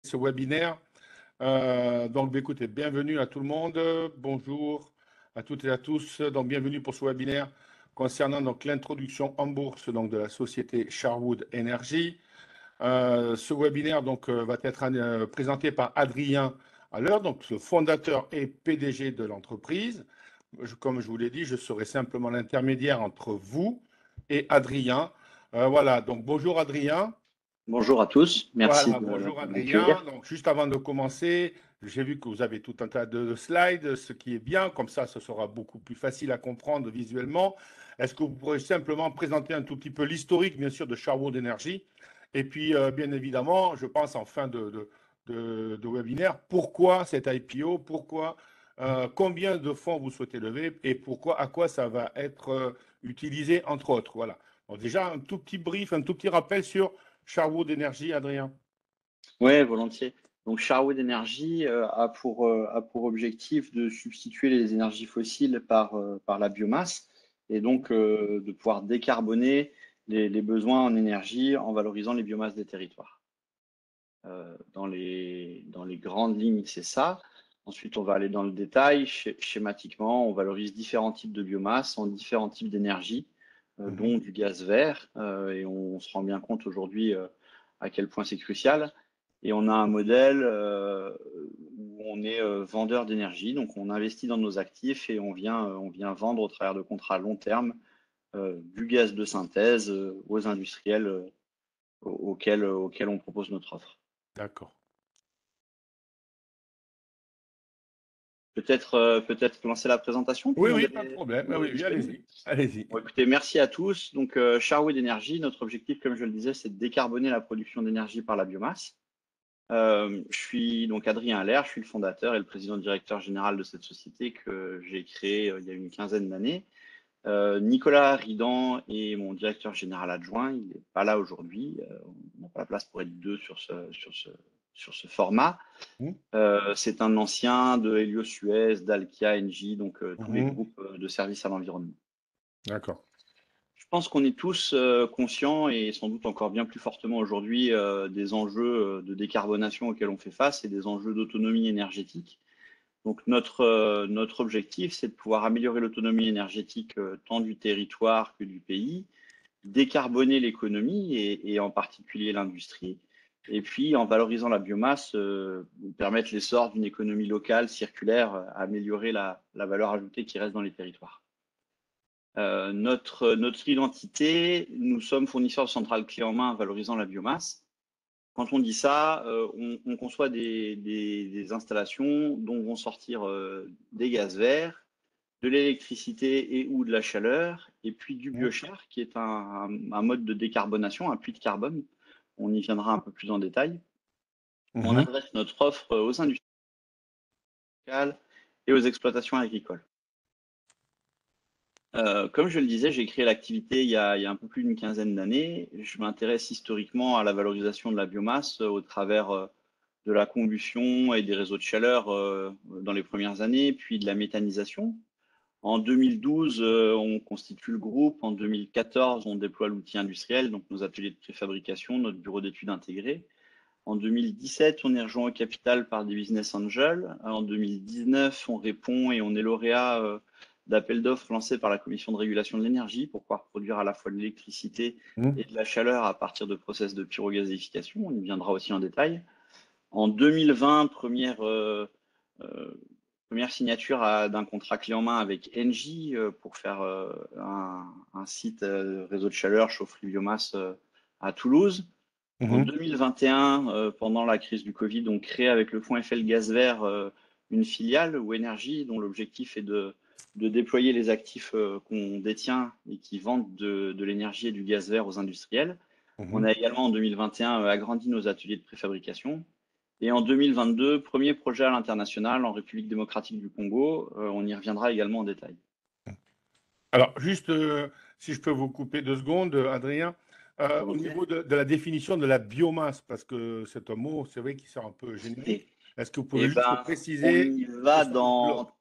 ce webinaire. Donc, écoutez, bienvenue à tout le monde. Bonjour à toutes et à tous. Donc, bienvenue pour ce webinaire concernant donc l'introduction en bourse donc de la société Sharwood Energy. Ce webinaire donc va être présenté par Adrien Aller, donc le fondateur et PDG de l'entreprise. Comme je vous l'ai dit, je serai simplement l'intermédiaire entre vous et Adrien. Voilà. Donc, bonjour Adrien. Bonjour à tous, merci Voilà, de bonjour Adrien. m'accueillir. Donc, juste avant de commencer, j'ai vu que vous avez tout un tas de slides, ce qui est bien, comme ça, ce sera beaucoup plus facile à comprendre visuellement. Est-ce que vous pourrez simplement présenter un tout petit peu l'historique, bien sûr, de Sharwood Energy? Et puis, bien évidemment, je pense en fin de webinaire, pourquoi cette IPO, pourquoi, combien de fonds vous souhaitez lever et pourquoi, à quoi ça va être utilisé, entre autres. Voilà. Donc, déjà, un tout petit brief, un tout petit rappel sur Sharwood Energy, Adrien. Oui, volontiers. Donc Sharwood Energy a pour objectif de substituer les énergies fossiles par la biomasse et donc de pouvoir décarboner les besoins en énergie en valorisant les biomasses des territoires. Dans les grandes lignes, c'est ça. Ensuite, on va aller dans le détail. Schématiquement, on valorise différents types de biomasse en différents types d'énergie, dont du gaz vert. Et on se rend bien compte aujourd'hui à quel point c'est crucial. Et on a un modèle où on est vendeur d'énergie. Donc, on investit dans nos actifs et on vient vendre au travers de contrats à long terme du gaz de synthèse aux industriels auxquels on propose notre offre. D'accord. Peut-être lancer la présentation. Tout Oui, le monde oui, pas de est, problème. tout le monde est Oui, disponible. allez-y. Allez-y. Bon, écoutez, merci à tous. Donc, Sharwood Energy, notre objectif, comme je le disais, c'est de décarboner la production d'énergie par la biomasse. Je suis donc Adrien Aller, je suis le fondateur et le président directeur général de cette société que j'ai créée il y a une quinzaine d'années. Nicolas Ridan est mon directeur général adjoint. Il n'est pas là aujourd'hui. On n'a pas la place pour être deux sur ce format. C'est un ancien de Helios Suez, d'Alkia, Engie, donc tous les groupes de services à l'environnement. D'accord. Je pense qu'on est tous conscients et sans doute encore bien plus fortement aujourd'hui des enjeux de décarbonation auxquels on fait face et des enjeux d'autonomie énergétique. Donc notre objectif, c'est de pouvoir améliorer l'autonomie énergétique tant du territoire que du pays, décarboner l'économie et en particulier l'industrie, et puis en valorisant la biomasse, permettre l'essor d'une économie locale, circulaire, améliorer la valeur ajoutée qui reste dans les territoires. Notre identité, nous sommes fournisseurs de centrales clés en main valorisant la biomasse. Quand on dit ça, on conçoit des installations dont vont sortir des gaz verts, de l'électricité et ou de la chaleur, et puis du biochar, qui est un mode de décarbonation, un puits de carbone. On y viendra un peu plus en détail. On adresse notre offre aux industries locales et aux exploitations agricoles. Comme je le disais, j'ai créé l'activité il y a un peu plus d'une quinzaine d'années. Je m'intéresse historiquement à la valorisation de la biomasse au travers de la combustion et des réseaux de chaleur dans les premières années, puis de la méthanisation. En 2012, on constitue le groupe. En 2014, on déploie l'outil industriel, donc nos ateliers de préfabrication, notre bureau d'études intégré. En 2017, on est rejoint au capital par des business angels. En 2019, on répond et on est lauréat d'appels d'offres lancés par la Commission de régulation de l'énergie pour pouvoir produire à la fois de l'électricité et de la chaleur à partir de process de pyrogazéification. On y viendra aussi en détail. En 2020, première signature d'un contrat clé en main avec Engie pour faire un site réseau de chaleur, chaufferie biomasse à Toulouse. En 2021, pendant la crise du Covid, on crée avec le fonds FL Gaz Vert une filiale ou énergie dont l'objectif est de déployer les actifs qu'on détient et qui vendent de l'énergie et du gaz vert aux industriels. On a également en 2021 agrandi nos ateliers de préfabrication. Et en 2022, premier projet à l'international en République démocratique du Congo. On y reviendra également en détail. Alors, juste, si je peux vous couper 2 secondes, Adrien, au niveau de la définition de la biomasse, parce que c'est un mot, c'est vrai, qui sort un peu générique. Est-ce que vous pouvez juste préciser? On y va dans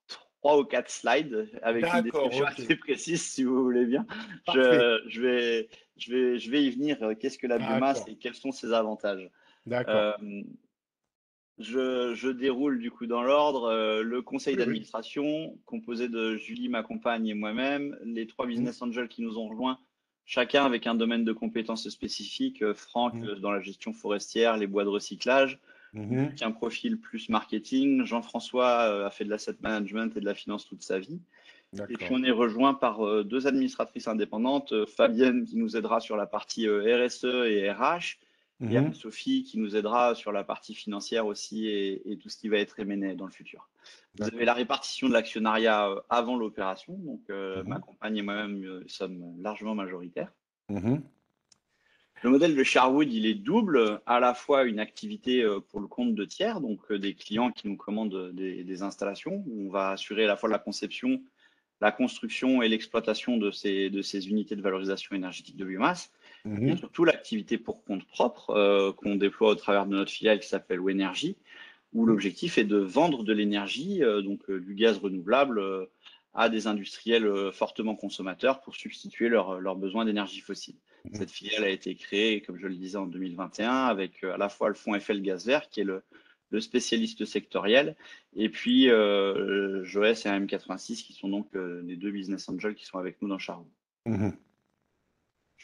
3 ou 4 slides avec une description assez précise, si vous voulez bien. Je vais y venir. Qu'est-ce que la biomasse et quels sont ses avantages? D'accord. Je déroule du coup dans l'ordre le conseil Oui, oui. d'administration composé de Julie, ma compagne et moi-même, les 3 Mhm, business angels qui nous ont rejoints, chacun avec un domaine de compétences spécifique. Franck mhm, dans la gestion forestière, les bois de recyclage, mhm. Luc un profil plus marketing, Jean-François a fait de l'asset management et de la finance toute sa vie. Et puis D'accord. on est rejoint par deux administratrices indépendantes, Fabienne qui nous aidera sur la partie RSE et RH, et Mhm, Anne-Sophie qui nous aidera sur la partie financière aussi et tout ce qui va être M&A dans le futur. Vous avez la d'accord. répartition de l'actionnariat avant l'opération, donc ma Mhm, compagne et moi-même sommes largement majoritaires. mhm, Le modèle de Sharwood, il est double, à la fois une activité pour le compte de tiers, donc des clients qui nous commandent des installations, où on va assurer à la fois la conception, la construction et l'exploitation de ces unités de valorisation énergétique de biomasse, et mhm, surtout l'activité pour compte propre qu'on déploie au travers de notre filiale qui s'appelle Wenergy, où mhm, l'objectif est de vendre de l'énergie, du gaz renouvelable, à des industriels fortement consommateurs pour substituer leurs besoins d'énergie fossile. mhm. Cette filiale a été créée, comme je le disais, en 2021 avec à la fois le fonds FL Gaz Vert, qui est le spécialiste sectoriel, et puis Joes et AM86, qui sont donc les deux business angels qui sont avec nous dans Charbon. Mhm.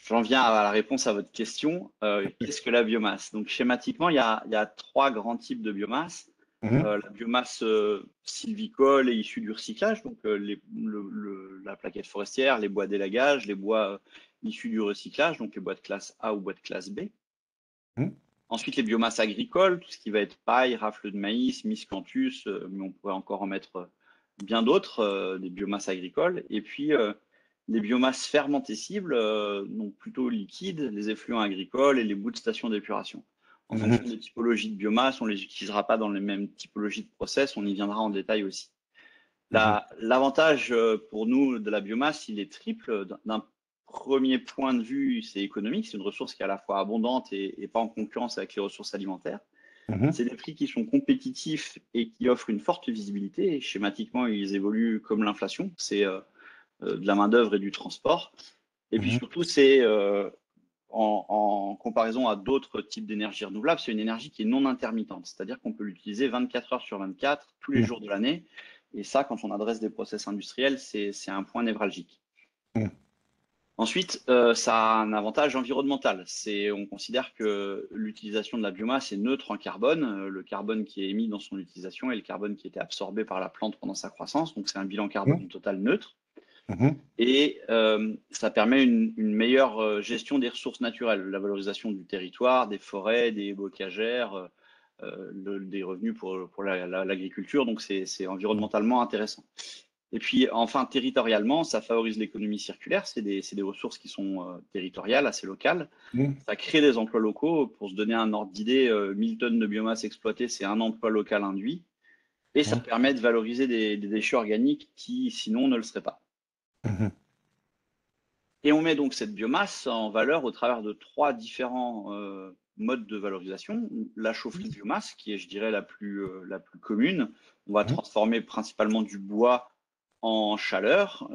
J'en viens à la réponse à votre question. Qu'est-ce que la biomasse? Donc, schématiquement, il y a trois grands types de biomasse. Mhm. La biomasse sylvicole est issue du recyclage, donc la plaquette forestière, les bois d'élagage, les bois issus du recyclage, donc les bois de classe A ou bois de classe B. Mhm. Ensuite, les biomasses agricoles, tout ce qui va être paille, rafle de maïs, miscanthus, mais on pourrait encore en mettre bien d'autres, des biomasses agricoles. Et puis, les biomasses fermentescibles, donc plutôt liquides, les effluents agricoles et les bouts de station d'épuration. En fonction Mhm. des typologies de biomasse, on ne les utilisera pas dans les mêmes typologies de process, on y viendra en détail aussi. Mhm. L'avantage pour nous de la biomasse, il est triple. D'un premier point de vue, c'est économique. C'est une ressource qui est à la fois abondante et pas en concurrence avec les ressources alimentaires. Mhm. C'est des prix qui sont compétitifs et qui offrent une forte visibilité. Et schématiquement, ils évoluent comme l'inflation. C'est de la main-d'œuvre et du transport. Et puis Mhm. surtout, c'est en comparaison à d'autres types d'énergie renouvelable, c'est une énergie qui est non intermittente. C'est-à-dire qu'on peut l'utiliser 24 heures sur 24, tous les jours de l'année. Et ça, quand on adresse des process industriels, c'est un point névralgique. Mhm. Ensuite, ça a un avantage environnemental. On considère que l'utilisation de la biomasse est neutre en carbone. Le carbone qui est émis dans son utilisation et le carbone qui était absorbé par la plante pendant sa croissance. Donc, c'est un bilan carbone total neutre. Mhm. Et ça permet une meilleure gestion des ressources naturelles, la valorisation du territoire, des forêts, des bocagères, des revenus pour l'agriculture. Donc, c'est environnementalement intéressant. Et puis, enfin, territorialement, ça favorise l'économie circulaire. C'est des ressources qui sont territoriales, assez locales. Mhm. Ça crée des emplois locaux. Pour se donner un ordre d'idée, 1000 tonnes de biomasse exploitée, c'est un emploi local induit. Et ça Mhm. permet de valoriser des déchets organiques qui, sinon, ne le seraient pas. Mhm. Et on met donc cette biomasse en valeur au travers de trois différents modes de valorisation. La chaufferie de biomasse, qui est, je dirais, la plus commune. On va transformer principalement du bois en chaleur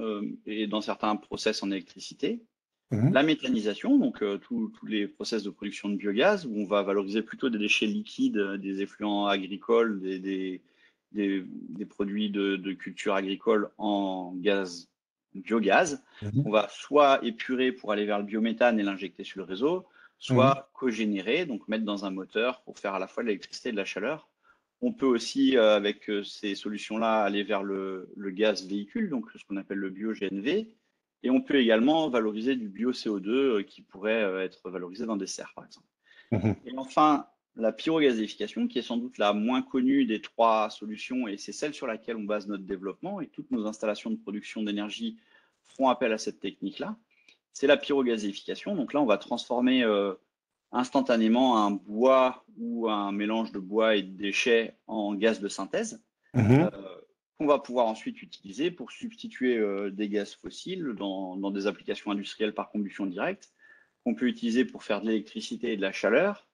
et dans certains process en électricité. Mhm. La méthanisation, donc tous les process de production de biogaz, où on va valoriser plutôt des déchets liquides, des effluents agricoles, des produits de culture agricole en biogaz, qu'on Mhm. va soit épurer pour aller vers le biométhane et l'injecter sur le réseau, Mhm. soit cogénérer, donc mettre dans un moteur pour faire à la fois de l'électricité et de la chaleur. On peut aussi, avec ces solutions-là, aller vers le gaz véhicule, donc ce qu'on appelle le bio-GNV. Et on peut également valoriser du bio-CO2 qui pourrait être valorisé dans des serres, par exemple. Mhm. Et enfin, la pyrogazéification, qui est sans doute la moins connue des trois solutions, et c'est celle sur laquelle on base notre développement, et toutes nos installations de production d'énergie font appel à cette technique-là. C'est la pyrogazéification. Donc là, on va transformer instantanément un bois ou un mélange de bois et de déchets en gaz de synthèse euh, Mhm. qu'on va pouvoir ensuite utiliser pour substituer des gaz fossiles dans des applications industrielles par combustion directe, qu'on peut utiliser pour faire de l'électricité et de la chaleur.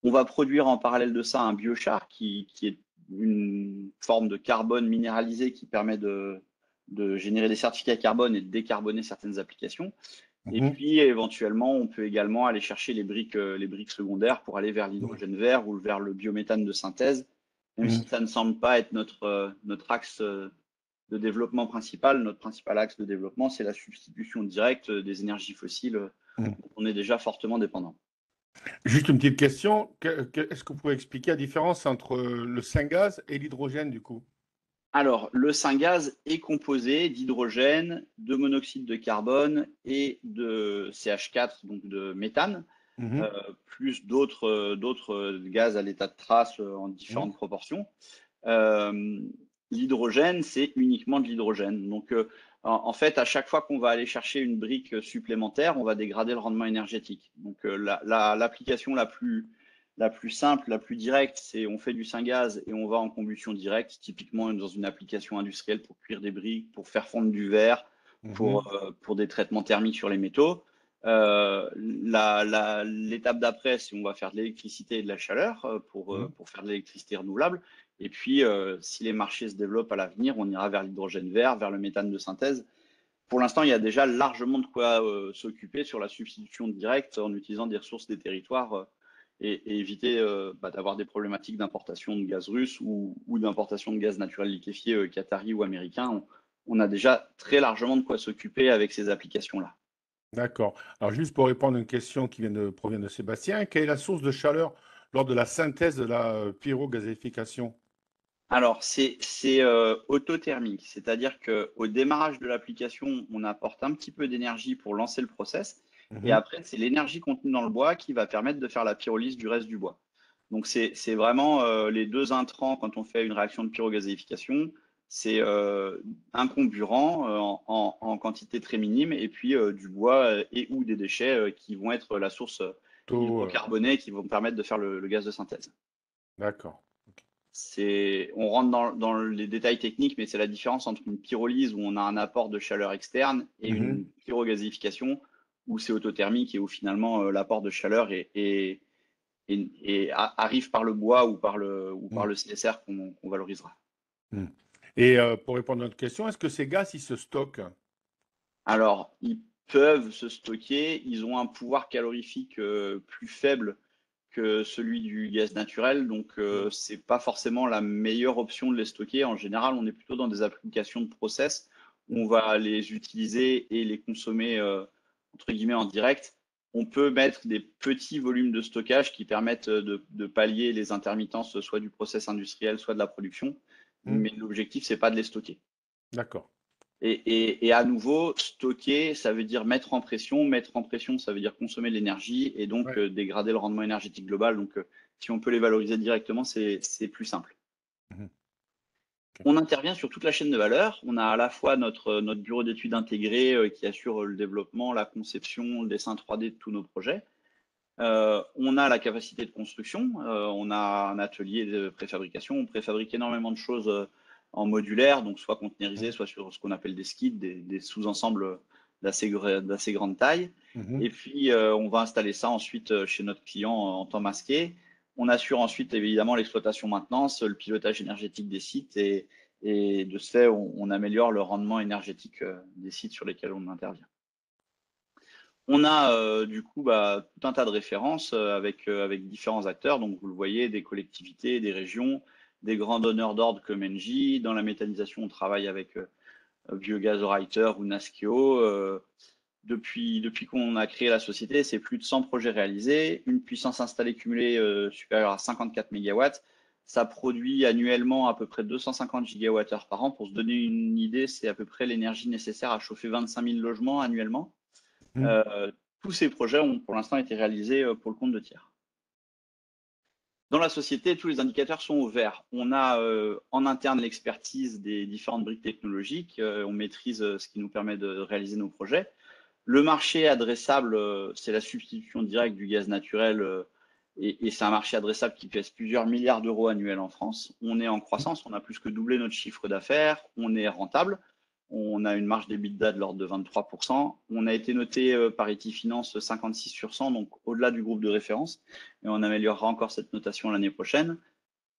On va produire en parallèle de ça un biochar qui est une forme de carbone minéralisé qui permet de générer des certificats carbone et de décarboner certaines applications. Et Mhm. puis, éventuellement, on peut également aller chercher les briques secondaires pour aller vers Mhm. l'hydrogène vert ou vers le biométhane de synthèse même si ça ne semble pas être notre axe de développement principal. Notre principal axe de développement, c'est la substitution directe des énergies fossiles dont on est déjà fortement dépendant. Juste une petite question. Est-ce que vous pouvez expliquer la différence entre le syngaz et l'hydrogène, du coup? Alors, le syngaz est composé d'hydrogène, de monoxyde de carbone et de CH4, donc de méthane, Mhm, plus d'autres gaz à l'état de trace en mhm, différentes proportions. Euh, L'hydrogène, c'est uniquement de l'hydrogène. Donc, en fait, à chaque fois qu'on va aller chercher une brique supplémentaire, on va dégrader le rendement énergétique. Donc, l'application la plus simple, la plus directe, c'est on fait du syngaz et on va en combustion directe, typiquement dans une application industrielle pour cuire des briques, pour faire fondre du verre, mhm, pour des traitements thermiques sur les métaux. L'étape d'après, c'est on va faire de l'électricité et de la chaleur mhm. pour faire de l'électricité renouvelable. Et puis, si les marchés se développent à l'avenir, on ira vers l'hydrogène vert, vers le méthane de synthèse. Pour l'instant, il y a déjà largement de quoi s'occuper sur la substitution directe en utilisant des ressources des territoires et éviter d'avoir des problématiques d'importation de gaz russe ou d'importation de gaz naturel liquéfié qatari ou américain. On a déjà très largement de quoi s'occuper avec ces applications-là. D'accord. Alors, juste pour répondre à une question provient de Sébastien, quelle est la source de chaleur lors de la synthèse de la pyrogazéification? Alors, c'est autothermique, c'est-à-dire qu'au démarrage de l'application, on apporte un petit peu d'énergie pour lancer le process, et Mhm. après, c'est l'énergie contenue dans le bois qui va permettre de faire la pyrolyse du reste du bois. Donc, c'est vraiment les deux intrants quand on fait une réaction de pyrogazéification, c'est un comburant en quantité très minime, et puis du bois et ou des déchets qui vont être la source Taux, hydrocarbonée qui vont permettre de faire le gaz de synthèse. d'accord. On rentre dans les détails techniques, mais c'est la différence entre une pyrolyse où on a un apport de chaleur externe et Mhm. une pyrogazéification où c'est autothermique et où finalement l'apport de chaleur arrive par le bois ou par Mhm. le CSR qu'on valorisera. Mhm. Et pour répondre à notre question, est-ce que ces gaz, ils se stockent? Alors, ils peuvent se stocker, ils ont un pouvoir calorifique plus faible que celui du gaz naturel, donc Mhm. c'est pas forcément la meilleure option de les stocker. En général, on est plutôt dans des applications de process où on va les utiliser et les consommer entre guillemets en direct. On peut mettre des petits volumes de stockage qui permettent de pallier les intermittences soit du process industriel, soit de la production, Mhm. mais l'objectif, c'est pas de les stocker. D'accord. Et à nouveau, stocker, ça veut dire mettre en pression. Mettre en pression, ça veut dire consommer de l'énergie et donc Ouais. dégrader le rendement énergétique global. Donc, si on peut les valoriser directement, c'est plus simple. Mhm. Ok. On intervient sur toute la chaîne de valeur. On a à la fois notre bureau d'études intégré qui assure le développement, la conception, le dessin 3D de tous nos projets. On a la capacité de construction, on a un atelier de préfabrication, on préfabrique énormément de choses en modulaire, donc soit conteneurisé, Mhm. soit sur ce qu'on appelle des skids, des sous-ensembles d'assez grande taille. Mhm. Et puis, on va installer ça ensuite chez notre client en temps masqué. On assure ensuite évidemment l'exploitation maintenance, le pilotage énergétique des sites et de ce fait, on améliore le rendement énergétique des sites sur lesquels on intervient. On a du coup tout un tas de références avec différents acteurs. Donc, vous le voyez, des collectivités, des régions, des grands donneurs d'ordre comme Engie. Dans la méthanisation, on travaille avec Biogaz Writer ou Naskeo. Depuis qu'on a créé la société, c'est plus de 100 projets réalisés, une puissance installée cumulée supérieure à 54 mégawatts. Ça produit annuellement à peu près 250 gigawattheures par an. Pour se donner une idée, c'est à peu près l'énergie nécessaire à chauffer 25 000 logements annuellement. Mhm. Euh, Tous ces projets ont pour l'instant été réalisés pour le compte de tiers. Dans la société, tous les indicateurs sont au vert. On a en interne l'expertise des différentes briques technologiques. On maîtrise ce qui nous permet de réaliser nos projets. Le marché adressable, c'est la substitution directe du gaz naturel et c'est un marché adressable qui pèse plusieurs milliards d'euros annuels en France. On est en croissance, on a plus que doublé notre chiffre d'affaires, on est rentable. On a une marge d'EBITDA de l'ordre de 23%. On a été noté par Equifinance 56 sur 100, donc au-delà du groupe de référence. Et on améliorera encore cette notation l'année prochaine.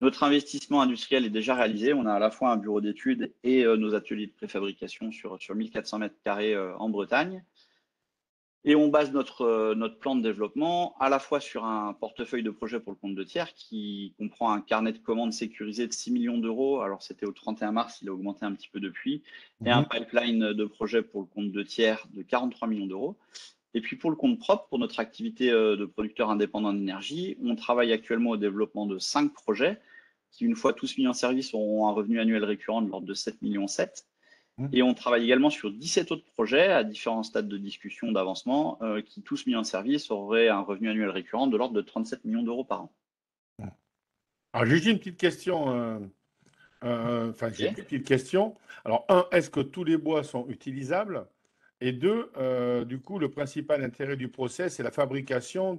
Notre investissement industriel est déjà réalisé. On a à la fois un bureau d'études et nos ateliers de préfabrication sur 1400 mètres carrés en Bretagne. Et on base notre plan de développement à la fois sur un portefeuille de projets pour le compte de tiers qui comprend un carnet de commandes sécurisé de 6 millions d'euros. Alors, c'était au 31 mars, il a augmenté un petit peu depuis. Et un Mhm. pipeline de projets pour le compte de tiers de 43 millions d'euros. Et puis, pour le compte propre, pour notre activité de producteur indépendant d'énergie, on travaille actuellement au développement de 5 projets qui, une fois tous mis en service, auront un revenu annuel récurrent de l'ordre de 7,7 millions. Et on travaille également sur 17 autres projets à différents stades de discussion, d'avancement, qui tous mis en service auraient un revenu annuel récurrent de l'ordre de 37 millions d'euros par an. Alors, j'ai juste une petite question. Enfin, j'ai deux Ok. petites questions. Alors, un, est-ce que tous les bois sont utilisables? Et deux, du coup, le principal intérêt du process, c'est la fabrication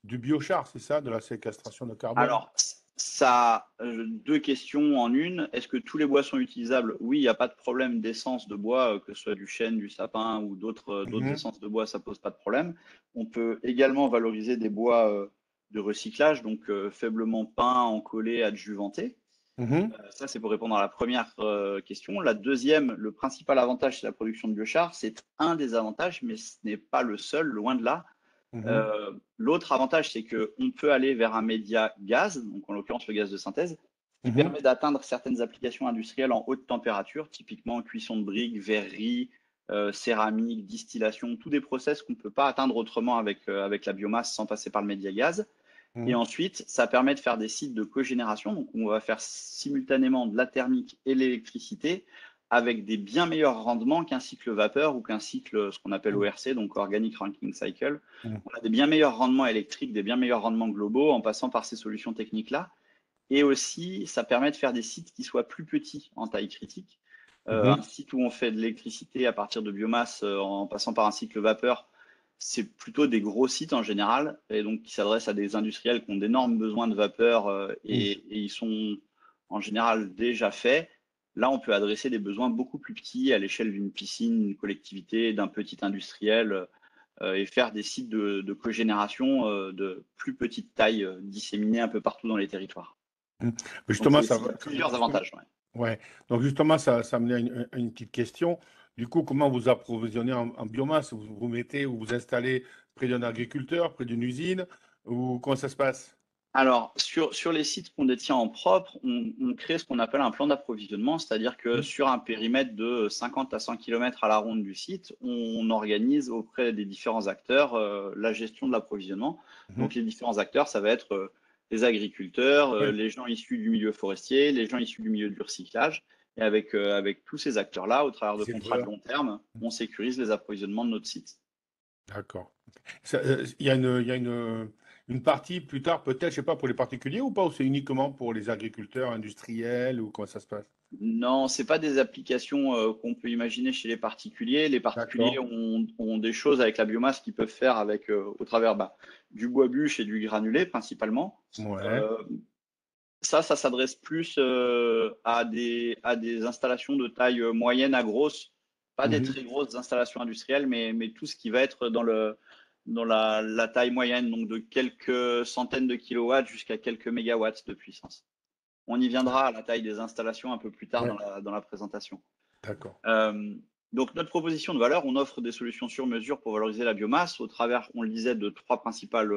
du biochar, c'est ça, de la séquestration de carbone? Alors, ça, deux questions en une. Est-ce que tous les bois sont utilisables? Oui, il n'y a pas de problème d'essence de bois, que ce soit du chêne, du sapin ou d'autres Mhm, essences de bois, ça pose pas de problème. On peut également valoriser des bois de recyclage, donc faiblement peints, encollés, adjuvantés. mhm, Ça, c'est pour répondre à la première question. La deuxième, le principal avantage, c'est la production de biochar. C'est un des avantages, mais ce n'est pas le seul, loin de là. mhm, L'autre avantage, c'est qu'on peut aller vers un média gaz, donc en l'occurrence le gaz de synthèse, qui mhm. permet d'atteindre certaines applications industrielles en haute température, typiquement cuisson de briques, verrerie, céramique, distillation, tous des process qu'on ne peut pas atteindre autrement avec la biomasse sans passer par le média gaz. Et Mhm. ensuite, ça permet de faire des sites de cogénération. Donc, on va faire simultanément de la thermique et l'électricité avec des bien meilleurs rendements qu'un cycle vapeur ou qu'un cycle, ce qu'on appelle ORC, donc Organic Ranking Cycle. Mhm. On a des bien meilleurs rendements électriques, des bien meilleurs rendements globaux en passant par ces solutions techniques-là. Et aussi, ça permet de faire des sites qui soient plus petits en taille critique. Un Mhm. site où on fait de l'électricité à partir de biomasse en passant par un cycle vapeur, c'est plutôt des gros sites en général, et donc qui s'adressent à des industriels qui ont d'énormes besoins de vapeur Mhm. et ils sont en général déjà faits. Là, on peut adresser des besoins beaucoup plus petits à l'échelle d'une piscine, d'une collectivité, d'un petit industriel et faire des sites de cogénération de plus petite taille disséminés un peu partout dans les territoires. Mhm. Donc, Justement, ça, il y a plusieurs justement, avantages. Ouais. ouais. Donc justement, ça me vient à une petite question. Du coup, comment vous approvisionnez en biomasse? Vous vous mettez ou vous installez près d'un agriculteur, près d'une usine, ou comment ça se passe? Alors, sur les sites qu'on détient en propre, on crée ce qu'on appelle un plan d'approvisionnement, c'est-à-dire que Mhm. sur un périmètre de 50 à 100 km à la ronde du site, on organise auprès des différents acteurs la gestion de l'approvisionnement. Mhm. Donc, les différents acteurs, ça va être les agriculteurs, Ouais. les gens issus du milieu forestier, les gens issus du milieu du recyclage. Et avec tous ces acteurs-là, au travers de Les contrats de éleveurs. long terme, on sécurise les approvisionnements de notre site. D'accord. Il y a une partie plus tard, peut-être, je sais pas, pour les particuliers ou pas, ou c'est uniquement pour les agriculteurs industriels ou comment ça se passe? Non, c'est pas des applications qu'on peut imaginer chez les particuliers. Les particuliers D'accord. ont des choses avec la biomasse qu'ils peuvent faire avec, au travers du bois bûche et du granulé principalement. Ouais. Euh, ça s'adresse plus à des installations de taille moyenne à grosse, pas des Mhm. très grosses installations industrielles, mais tout ce qui va être dans la taille moyenne, donc de quelques centaines de kilowatts jusqu'à quelques mégawatts de puissance. On y viendra à la taille des installations un peu plus tard Ouais. dans la présentation. D'accord. Euh, donc, notre proposition de valeur, on offre des solutions sur mesure pour valoriser la biomasse au travers, on le disait, de trois principales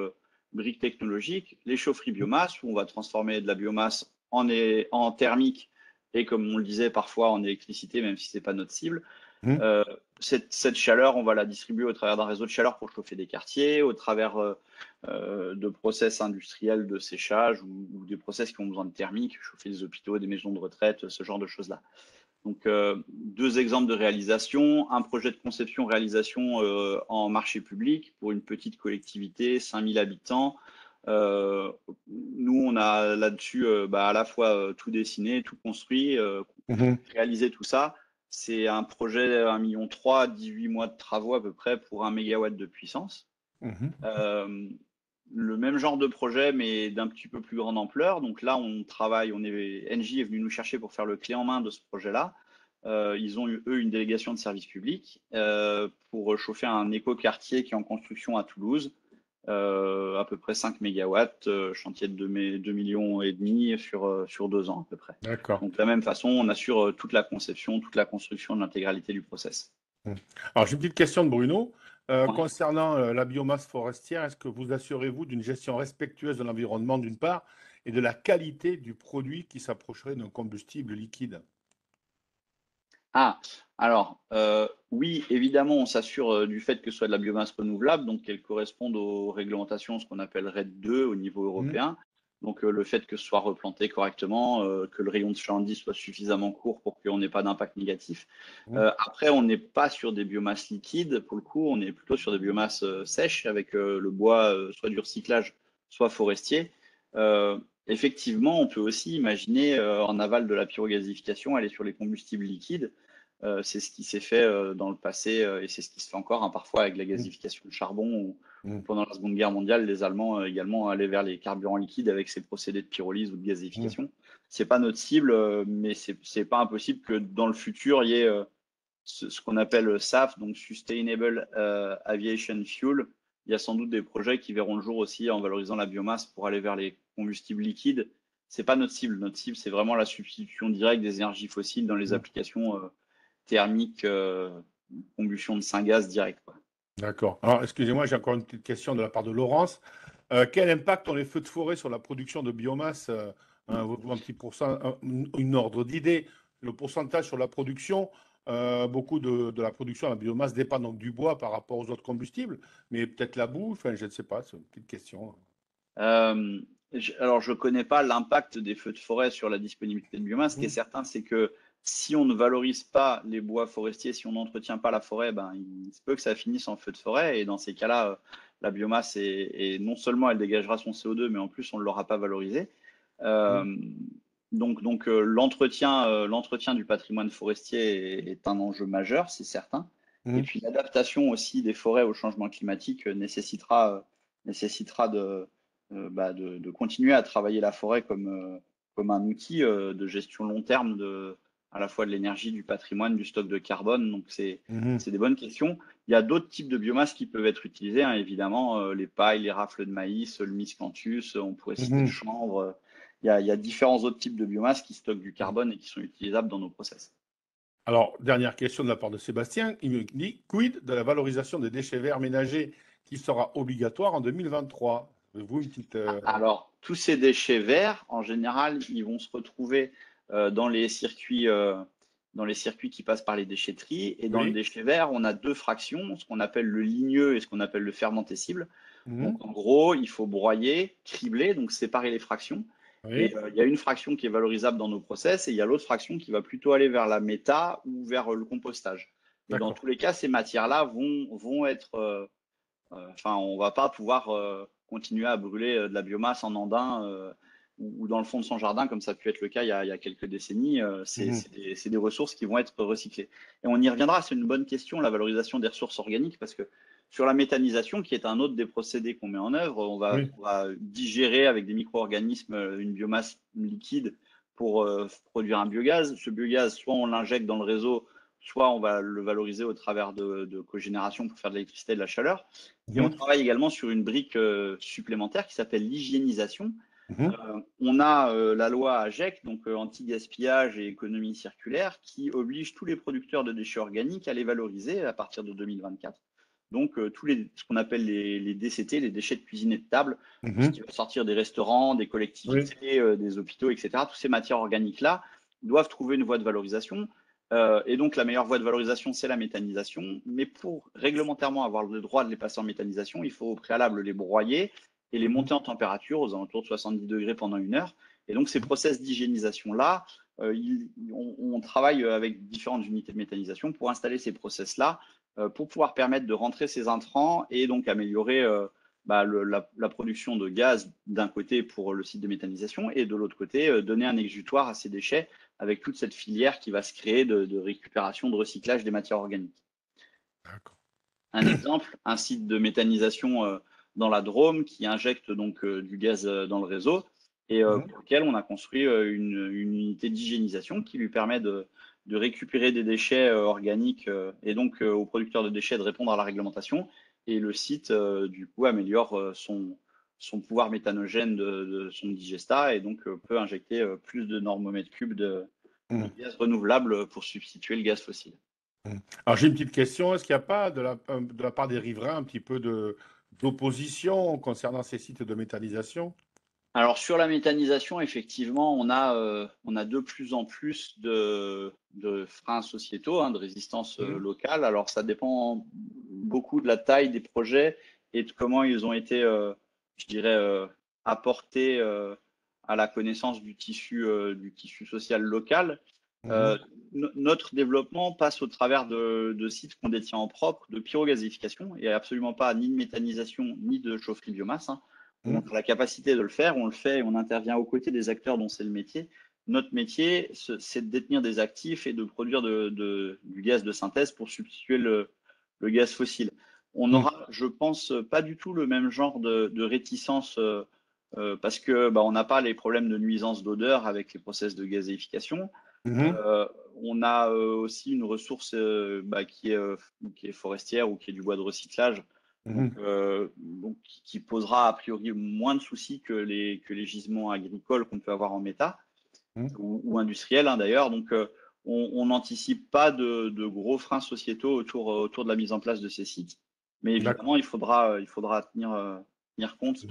briques technologiques. Les chaufferies biomasse, où on va transformer de la biomasse en thermique et, comme on le disait, parfois en électricité, même si ce n'est pas notre cible. Mhm. Euh, cette chaleur, on va la distribuer au travers d'un réseau de chaleur pour chauffer des quartiers, au travers de process industriels de séchage ou des process qui ont besoin de thermique, chauffer des hôpitaux, des maisons de retraite, ce genre de choses-là. Donc, deux exemples de réalisation, un projet de conception-réalisation en marché public pour une petite collectivité, 5000 habitants. Euh, Nous, on a là-dessus à la fois tout dessiné, tout construit, Mhm. réalisé tout ça. C'est un projet 1,3 million, 18 mois de travaux à peu près pour 1 mégawatt de puissance. Mhm. Euh, le même genre de projet, mais d'un petit peu plus grande ampleur. Donc là, on travaille, Engie est venu nous chercher pour faire le clé en main de ce projet-là. Ils ont eu, eux, une délégation de service public pour chauffer un écoquartier qui est en construction à Toulouse, à peu près 5 mégawatts, chantier de 2 millions et demi sur 2 ans à peu près. D'accord. Donc de la même façon, on assure toute la conception, toute la construction de l'intégralité du process. Mhm. Alors, j'ai une petite question de Bruno. Ouais. Concernant la biomasse forestière, est-ce que vous assurez-vous d'une gestion respectueuse de l'environnement d'une part et de la qualité du produit qui s'approcherait d'un combustible liquide? Ah, alors, oui, évidemment, on s'assure du fait que ce soit de la biomasse renouvelable, donc qu'elle corresponde aux réglementations, ce qu'on appelle RED 2 au niveau Mhm, européen. Donc, le fait que ce soit replanté correctement, que le rayon de chalandise soit suffisamment court pour qu'on n'ait pas d'impact négatif. mhm, Après, on n'est pas sur des biomasses liquides, pour le coup, on est plutôt sur des biomasses sèches avec le bois soit du recyclage, soit forestier. Euh, Effectivement, on peut aussi imaginer en aval de la pyrogasification aller sur les combustibles liquides. C'est ce qui s'est fait dans le passé et c'est ce qui se fait encore hein, parfois avec la mhm, gasification de charbon ou mhm, pendant la Seconde Guerre mondiale, les Allemands également allaient vers les carburants liquides avec ces procédés de pyrolyse ou de mhm. gasification. C'est pas notre cible, mais c'est pas impossible que dans le futur il y ait ce qu'on appelle SAF, donc Sustainable Aviation Fuel. Il y a sans doute des projets qui verront le jour aussi en valorisant la biomasse pour aller vers les combustibles liquides. C'est pas notre cible. Notre cible, c'est vraiment la substitution directe des énergies fossiles dans les Mhm. applications thermiques, combustion de syngas direct, quoi. D'accord. Alors, excusez-moi, j'ai encore une petite question de la part de Laurence. Quel impact ont les feux de forêt sur la production de biomasse? Un petit une ordre d'idée. Le pourcentage sur la production, beaucoup de la production à la biomasse dépend donc du bois par rapport aux autres combustibles, mais peut-être la boue, enfin, je ne sais pas, c'est une petite question. Euh, alors, je ne connais pas l'impact des feux de forêt sur la disponibilité de biomasse. Ce qui est Mhm. certain, c'est que si on ne valorise pas les bois forestiers, si on n'entretient pas la forêt, ben, il se peut que ça finisse en feu de forêt. Et dans ces cas-là, la biomasse, est non seulement elle dégagera son CO2, mais en plus, on ne l'aura pas valorisé. Mhm. Euh, l'entretien du patrimoine forestier est un enjeu majeur, c'est certain. Et Mhm. puis l'adaptation aussi des forêts au changement climatique nécessitera de continuer à travailler la forêt comme un outil de gestion long terme à la fois de l'énergie, du patrimoine, du stock de carbone. Donc Mhm. c'est des bonnes questions. Il y a d'autres types de biomasse qui peuvent être utilisés, hein, évidemment, les pailles, les rafles de maïs, le miscanthus, on pourrait citer le Mhm. chanvre. Il y a différents autres types de biomasse qui stockent du carbone et qui sont utilisables dans nos process. Alors, dernière question de la part de Sébastien. Il me dit, quid de la valorisation des déchets verts ménagers qui sera obligatoire en 2023? Vous, une petite. Alors, tous ces déchets verts, en général, ils vont se retrouver dans dans les circuits qui passent par les déchetteries. Et dans le Oui. déchet vert, on a deux fractions, ce qu'on appelle le ligneux et ce qu'on appelle le fermentescible. Mhm. Donc, en gros, il faut broyer, cribler, donc séparer les fractions. Et Oui. il y a une fraction qui est valorisable dans nos process et il y a l'autre fraction qui va plutôt aller vers la méta ou vers le compostage. Et dans D'accord. tous les cas, ces matières-là vont être enfin, on va pas pouvoir continuer à brûler de la biomasse en andin ou dans le fond de son jardin, comme ça a pu être le cas il y a quelques décennies. Mhm. C'est des ressources qui vont être recyclées. Et on y reviendra, c'est une bonne question, la valorisation des ressources organiques, parce que sur la méthanisation, qui est un autre des procédés qu'on met en œuvre, Oui. on va digérer avec des micro-organismes une biomasse liquide pour produire un biogaz. Ce biogaz, soit on l'injecte dans le réseau, soit on va le valoriser au travers de cogénération pour faire de l'électricité et de la chaleur. Et on Mhm. travaille également sur une brique supplémentaire qui s'appelle l'hygiénisation. Mhm. On a la loi AGEC, donc anti-gaspillage et économie circulaire, qui oblige tous les producteurs de déchets organiques à les valoriser à partir de 2024. Donc ce qu'on appelle les DCT, les déchets de cuisine et de table, tout ce qui Mhm. va sortir des restaurants, des Oui. collectivités, des hôpitaux, etc. Toutes ces matières organiques-là doivent trouver une voie de valorisation. Et donc la meilleure voie de valorisation, c'est la méthanisation. Mais pour réglementairement avoir le droit de les passer en méthanisation, il faut au préalable les broyer et les Mhm. monter en température aux alentours de 70 degrés pendant 1 heure. Et donc ces process d'hygiénisation-là, on travaille avec différentes unités de méthanisation pour installer ces process-là, pour pouvoir permettre de rentrer ces intrants et donc améliorer la production de gaz d'un côté pour le site de méthanisation et de l'autre côté, donner un exutoire à ces déchets avec toute cette filière qui va se créer de récupération, de recyclage des matières organiques. D'accord. Un exemple, un site de méthanisation dans la Drôme qui injecte donc du gaz dans le réseau et Mhm. pour lequel on a construit une unité d'hygiénisation qui lui permet de récupérer des déchets organiques et donc aux producteurs de déchets de répondre à la réglementation. Et le site, du coup, améliore son pouvoir méthanogène de son digestat et donc peut injecter plus de normomètres cubes de Mhm. gaz renouvelable pour substituer le gaz fossile. Mmh. Alors j'ai une petite question. Est-ce qu'il n'y a pas de la part des riverains un petit peu d'opposition concernant ces sites de méthanisation? Alors sur la méthanisation, effectivement, on a de plus en plus de freins sociétaux, hein, de résistance Mmh. locale. Alors ça dépend beaucoup de la taille des projets et de comment ils ont été, je dirais, apportés à la connaissance du tissu social local. Mmh. Euh, Notre développement passe au travers de sites qu'on détient en propre de pyrogasification et absolument pas ni de méthanisation ni de chaufferie biomasse, hein. On Mmh. a la capacité de le faire, on le fait et on intervient aux côtés des acteurs dont c'est le métier. Notre métier, c'est de détenir des actifs et de produire du gaz de synthèse pour substituer le gaz fossile. On Mmh. n'aura, je pense, pas du tout le même genre de réticence parce que on n'a pas les problèmes de nuisance d'odeur avec les process de gazéification. Mmh. Euh, on a aussi une ressource qui est forestière ou qui est du bois de recyclage, Mmh. donc qui posera a priori moins de soucis que les gisements agricoles qu'on peut avoir en méta Mmh. ou industriels, hein, d'ailleurs. Donc, on n'anticipe pas de gros freins sociétaux autour de la mise en place de ces sites. Mais D'accord. évidemment, il faudra tenir compte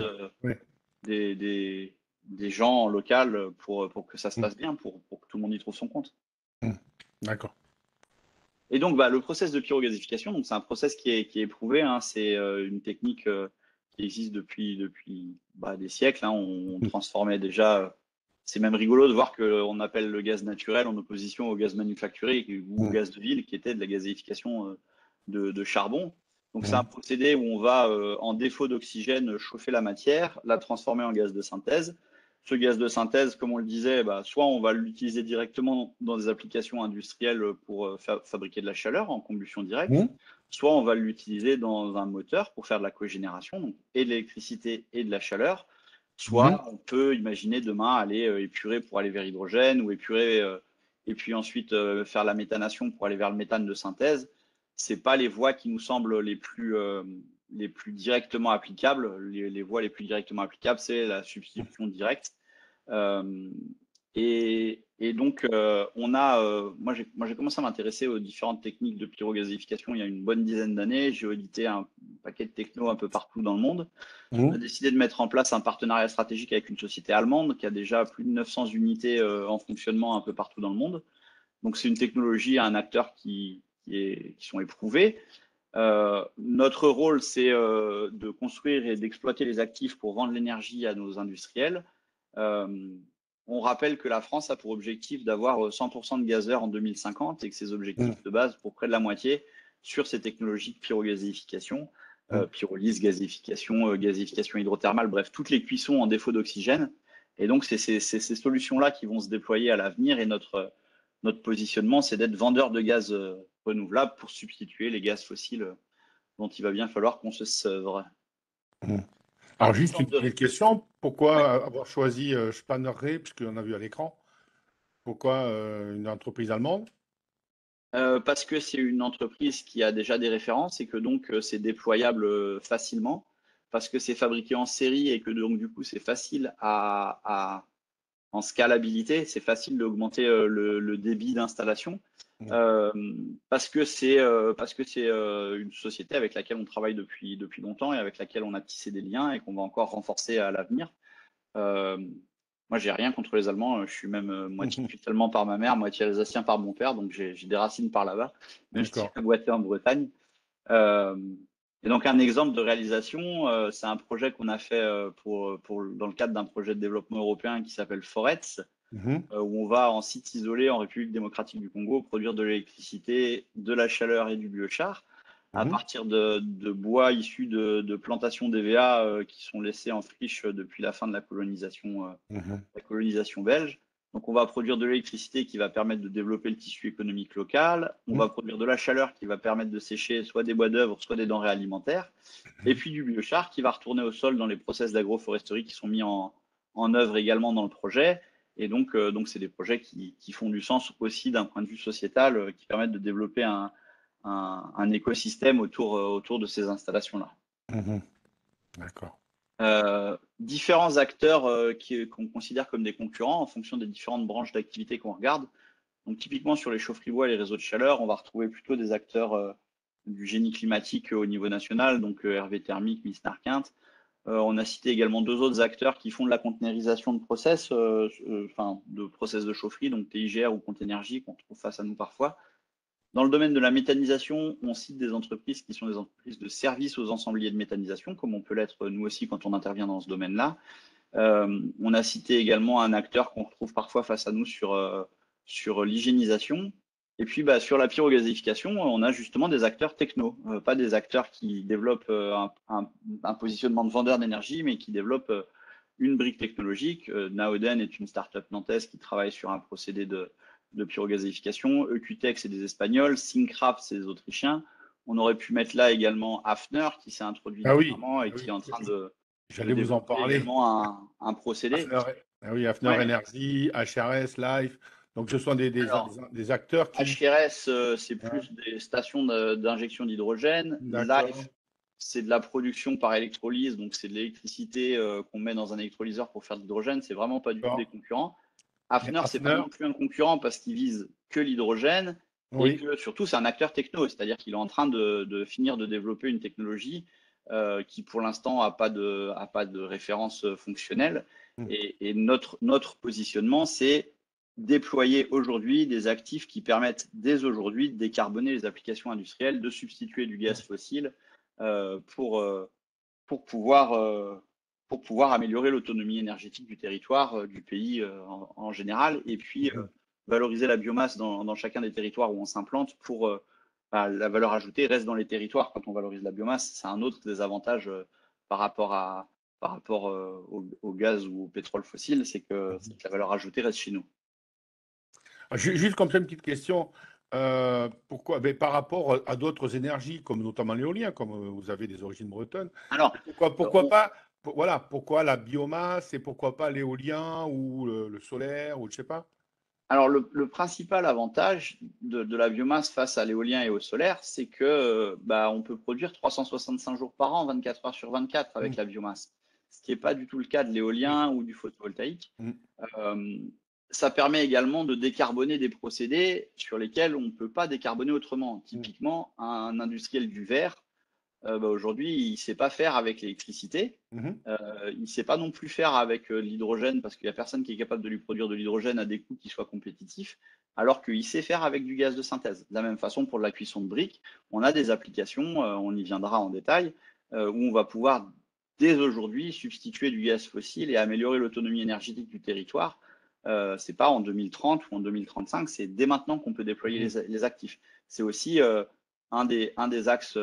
Ouais. des, des, des gens locaux pour que ça se Mmh. passe bien, pour que tout le monde y trouve son compte. Mmh. D'accord. Et donc, le process de pyrogasification, donc c'est un process qui est éprouvé, hein, c'est une technique qui existe depuis des siècles, hein. On Mmh. transformait déjà. C'est même rigolo de voir qu'on appelle le gaz naturel en opposition au gaz manufacturé ou au Mmh. gaz de ville, qui était de la gazéification de charbon. Donc, c'est un Mmh. procédé où on va, en défaut d'oxygène, chauffer la matière, la transformer en gaz de synthèse. Ce gaz de synthèse, comme on le disait, soit on va l'utiliser directement dans des applications industrielles pour fabriquer de la chaleur en combustion directe, Mmh. soit on va l'utiliser dans un moteur pour faire de la cogénération, donc et de l'électricité et de la chaleur, Mmh. soit on peut imaginer demain aller épurer pour aller vers l'hydrogène ou épurer et puis ensuite faire la méthanation pour aller vers le méthane de synthèse. C'est pas les voies qui nous semblent les plus directement applicables. Les voies les plus directement applicables, c'est la substitution directe. Euh, et donc, moi, j'ai commencé à m'intéresser aux différentes techniques de pyrogasification il y a une bonne dizaine d'années. J'ai audité un paquet de techno un peu partout dans le monde. On a Mmh. décidé de mettre en place un partenariat stratégique avec une société allemande qui a déjà plus de 900 unités en fonctionnement un peu partout dans le monde. Donc, c'est une technologie, un acteur qui sont éprouvés. Notre rôle, c'est de construire et d'exploiter les actifs pour vendre l'énergie à nos industriels. Euh, on rappelle que la France a pour objectif d'avoir 100% de gazeurs en 2050 et que ses Mmh. objectifs de base pour près de la moitié sur ces technologies de pyrogazéification, Mmh. pyrolyse, gazéification hydrothermale, bref, toutes les cuissons en défaut d'oxygène. Et donc, c'est ces solutions-là qui vont se déployer à l'avenir et notre positionnement, c'est d'être vendeur de gaz renouvelable pour substituer les gaz fossiles dont il va bien falloir qu'on se sevre. Mmh. Un Alors, juste une exemple de... petite question. Ouais. Pourquoi avoir choisi Spanner Ray, puisqu'on a vu à l'écran? Pourquoi une entreprise allemande? Parce que c'est une entreprise qui a déjà des références et que donc c'est déployable facilement, parce que c'est fabriqué en série et que donc du coup c'est facile en scalabilité, c'est facile d'augmenter le débit d'installation. Mmh. Euh, parce que c'est une société avec laquelle on travaille depuis longtemps et avec laquelle on a tissé des liens et qu'on va encore renforcer à l'avenir. Euh, Moi, j'ai rien contre les Allemands. Je suis même moitié Mmh. suisse allemand par ma mère, moitié alsacien par mon père, donc j'ai des racines par là-bas, même si D'accord. j'ai boité en Bretagne. Euh, et donc, un exemple de réalisation, c'est un projet qu'on a fait dans le cadre d'un projet de développement européen qui s'appelle Forets, Mmh. où on va en site isolé en République démocratique du Congo produire de l'électricité, de la chaleur et du biochar à Mmh. partir de bois issus de plantations d'EVA qui sont laissés en friche depuis la fin de Mmh. la colonisation belge. Donc, on va produire de l'électricité qui va permettre de développer le tissu économique local. On va Mmh. produire de la chaleur qui va permettre de sécher soit des bois d'œuvre, soit des denrées alimentaires. Et puis du biochar qui va retourner au sol dans les process d'agroforesterie qui sont mis en œuvre également dans le projet. Et donc c'est des projets qui font du sens aussi d'un point de vue sociétal, qui permettent de développer un écosystème autour de ces installations-là. Mmh. D'accord. Différents acteurs qu'on considère comme des concurrents en fonction des différentes branches d'activité qu'on regarde. Donc typiquement sur les chaufferies bois et les réseaux de chaleur, on va retrouver plutôt des acteurs du génie climatique au niveau national, donc Hervé Thermique, Misnar Quinte. On a cité également 2 autres acteurs qui font de la conteneurisation de process, de process de chaufferie, donc TIGR ou Compte Énergie, qu'on trouve face à nous parfois. Dans le domaine de la méthanisation, on cite des entreprises qui sont des entreprises de services aux ensembliers de méthanisation, comme on peut l'être nous aussi quand on intervient dans ce domaine-là. On a cité également un acteur qu'on retrouve parfois face à nous sur l'hygiénisation. Et puis sur la pyrogazéification, on a justement des acteurs techno, pas des acteurs qui développent un positionnement de vendeur d'énergie, mais qui développent une brique technologique. Naoden est une start-up nantaise qui travaille sur un procédé de pyrogazéification. EQTech, c'est des Espagnols. Syncraft, c'est des Autrichiens. On aurait pu mettre là également Hafner, qui s'est introduit Ah oui, dernièrement et ah qui oui. est en train de J'allais vous en développer parler. également un procédé. Hafner, ah oui, Hafner Ouais. Energy, HRS, Life. Donc, ce sont Alors, des acteurs qui. HRS, c'est Hein, plus des stations d'injection d'hydrogène. d'accord. Life, c'est de la production par électrolyse, donc c'est de l'électricité qu'on met dans un électrolyseur pour faire de l'hydrogène. C'est vraiment pas du tout des D'accord. concurrents. Et Hafner, c'est pas Hafner, non plus un concurrent parce qu'il vise que l'hydrogène et oui. que surtout c'est un acteur techno, c'est-à-dire qu'il est en train de finir de développer une technologie qui pour l'instant a pas de référence fonctionnelle. Hmm. Et notre positionnement, c'est déployer aujourd'hui des actifs qui permettent dès aujourd'hui de décarboner les applications industrielles, de substituer du gaz fossile euh, pour, euh, pour pouvoir, euh, pour pouvoir améliorer l'autonomie énergétique du territoire, du pays en général, et puis Mhm. valoriser la biomasse dans chacun des territoires où on s'implante pour la valeur ajoutée reste dans les territoires. Quand on valorise la biomasse, c'est un autre des avantages par rapport au gaz ou au pétrole fossile, c'est que la valeur ajoutée reste chez nous. Juste comme ça, une petite question. Pourquoi, ben, par rapport à d'autres énergies, comme notamment l'éolien, comme vous avez des origines bretonnes, Alors, pourquoi pas, voilà, pourquoi la biomasse et pourquoi pas l'éolien ou le solaire ou je sais pas? Alors, le principal avantage de la biomasse face à l'éolien et au solaire, c'est que on peut produire 365 jours par an, 24 heures sur 24 avec Mm. la biomasse, ce qui n'est pas du tout le cas de Oui. l'éolien ou du photovoltaïque. Mm. Euh, Ça permet également de décarboner des procédés sur lesquels on ne peut pas décarboner autrement. Mm. Typiquement, un industriel du verre aujourd'hui, il ne sait pas faire avec l'électricité. Mhm. Il ne sait pas non plus faire avec l'hydrogène parce qu'il n'y a personne qui est capable de lui produire de l'hydrogène à des coûts qui soient compétitifs, alors qu'il sait faire avec du gaz de synthèse. De la même façon, pour la cuisson de briques, on a des applications, on y viendra en détail, où on va pouvoir dès aujourd'hui substituer du gaz fossile et améliorer l'autonomie énergétique du territoire. Ce n'est pas en 2030 ou en 2035, c'est dès maintenant qu'on peut déployer Mhm. les actifs. C'est aussi un des axes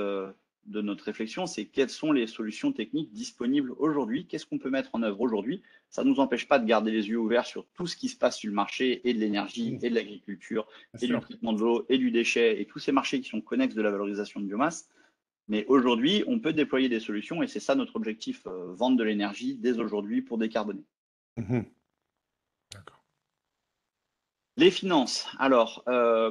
de notre réflexion, c'est quelles sont les solutions techniques disponibles aujourd'hui, qu'est-ce qu'on peut mettre en œuvre aujourd'hui. Ça ne nous empêche pas de garder les yeux ouverts sur tout ce qui se passe sur le marché et de l'énergie Mm. et de l'agriculture Bien et du sûr. traitement de l'eau et du déchet et tous ces marchés qui sont connexes de la valorisation de biomasse. Mais aujourd'hui, on peut déployer des solutions et c'est ça notre objectif, vendre de l'énergie dès aujourd'hui pour décarboner. Mhm. D'accord. Les finances. Alors,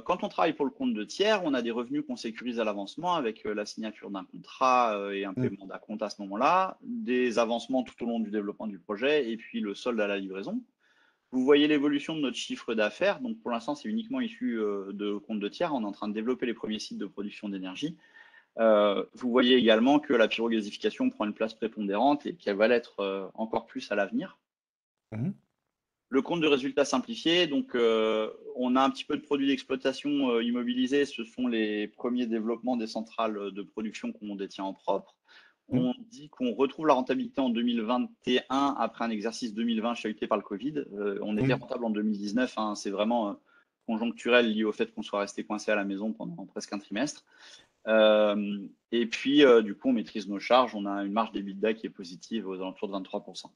quand on travaille pour le compte de tiers, on a des revenus qu'on sécurise à l'avancement avec la signature d'un contrat et un Mm. paiement d'acompte à ce moment-là, des avancements tout au long du développement du projet et puis le solde à la livraison. Vous voyez l'évolution de notre chiffre d'affaires. Donc, pour l'instant, c'est uniquement issu de compte de tiers. On est en train de développer les premiers sites de production d'énergie. Vous voyez également que la pyrogasification prend une place prépondérante et qu'elle va l'être encore plus à l'avenir. Mhm. Le compte de résultats simplifié, donc on a un petit peu de produits d'exploitation immobilisés, ce sont les premiers développements des centrales de production qu'on détient en propre. Mm. On dit qu'on retrouve la rentabilité en 2021 après un exercice 2020 chahuté par le Covid. On était Mm. rentable en 2019, hein, c'est vraiment conjoncturel lié au fait qu'on soit resté coincé à la maison pendant presque un trimestre. Et puis, du coup, on maîtrise nos charges, on a une marge d'EBITDA qui est positive aux alentours de 23%.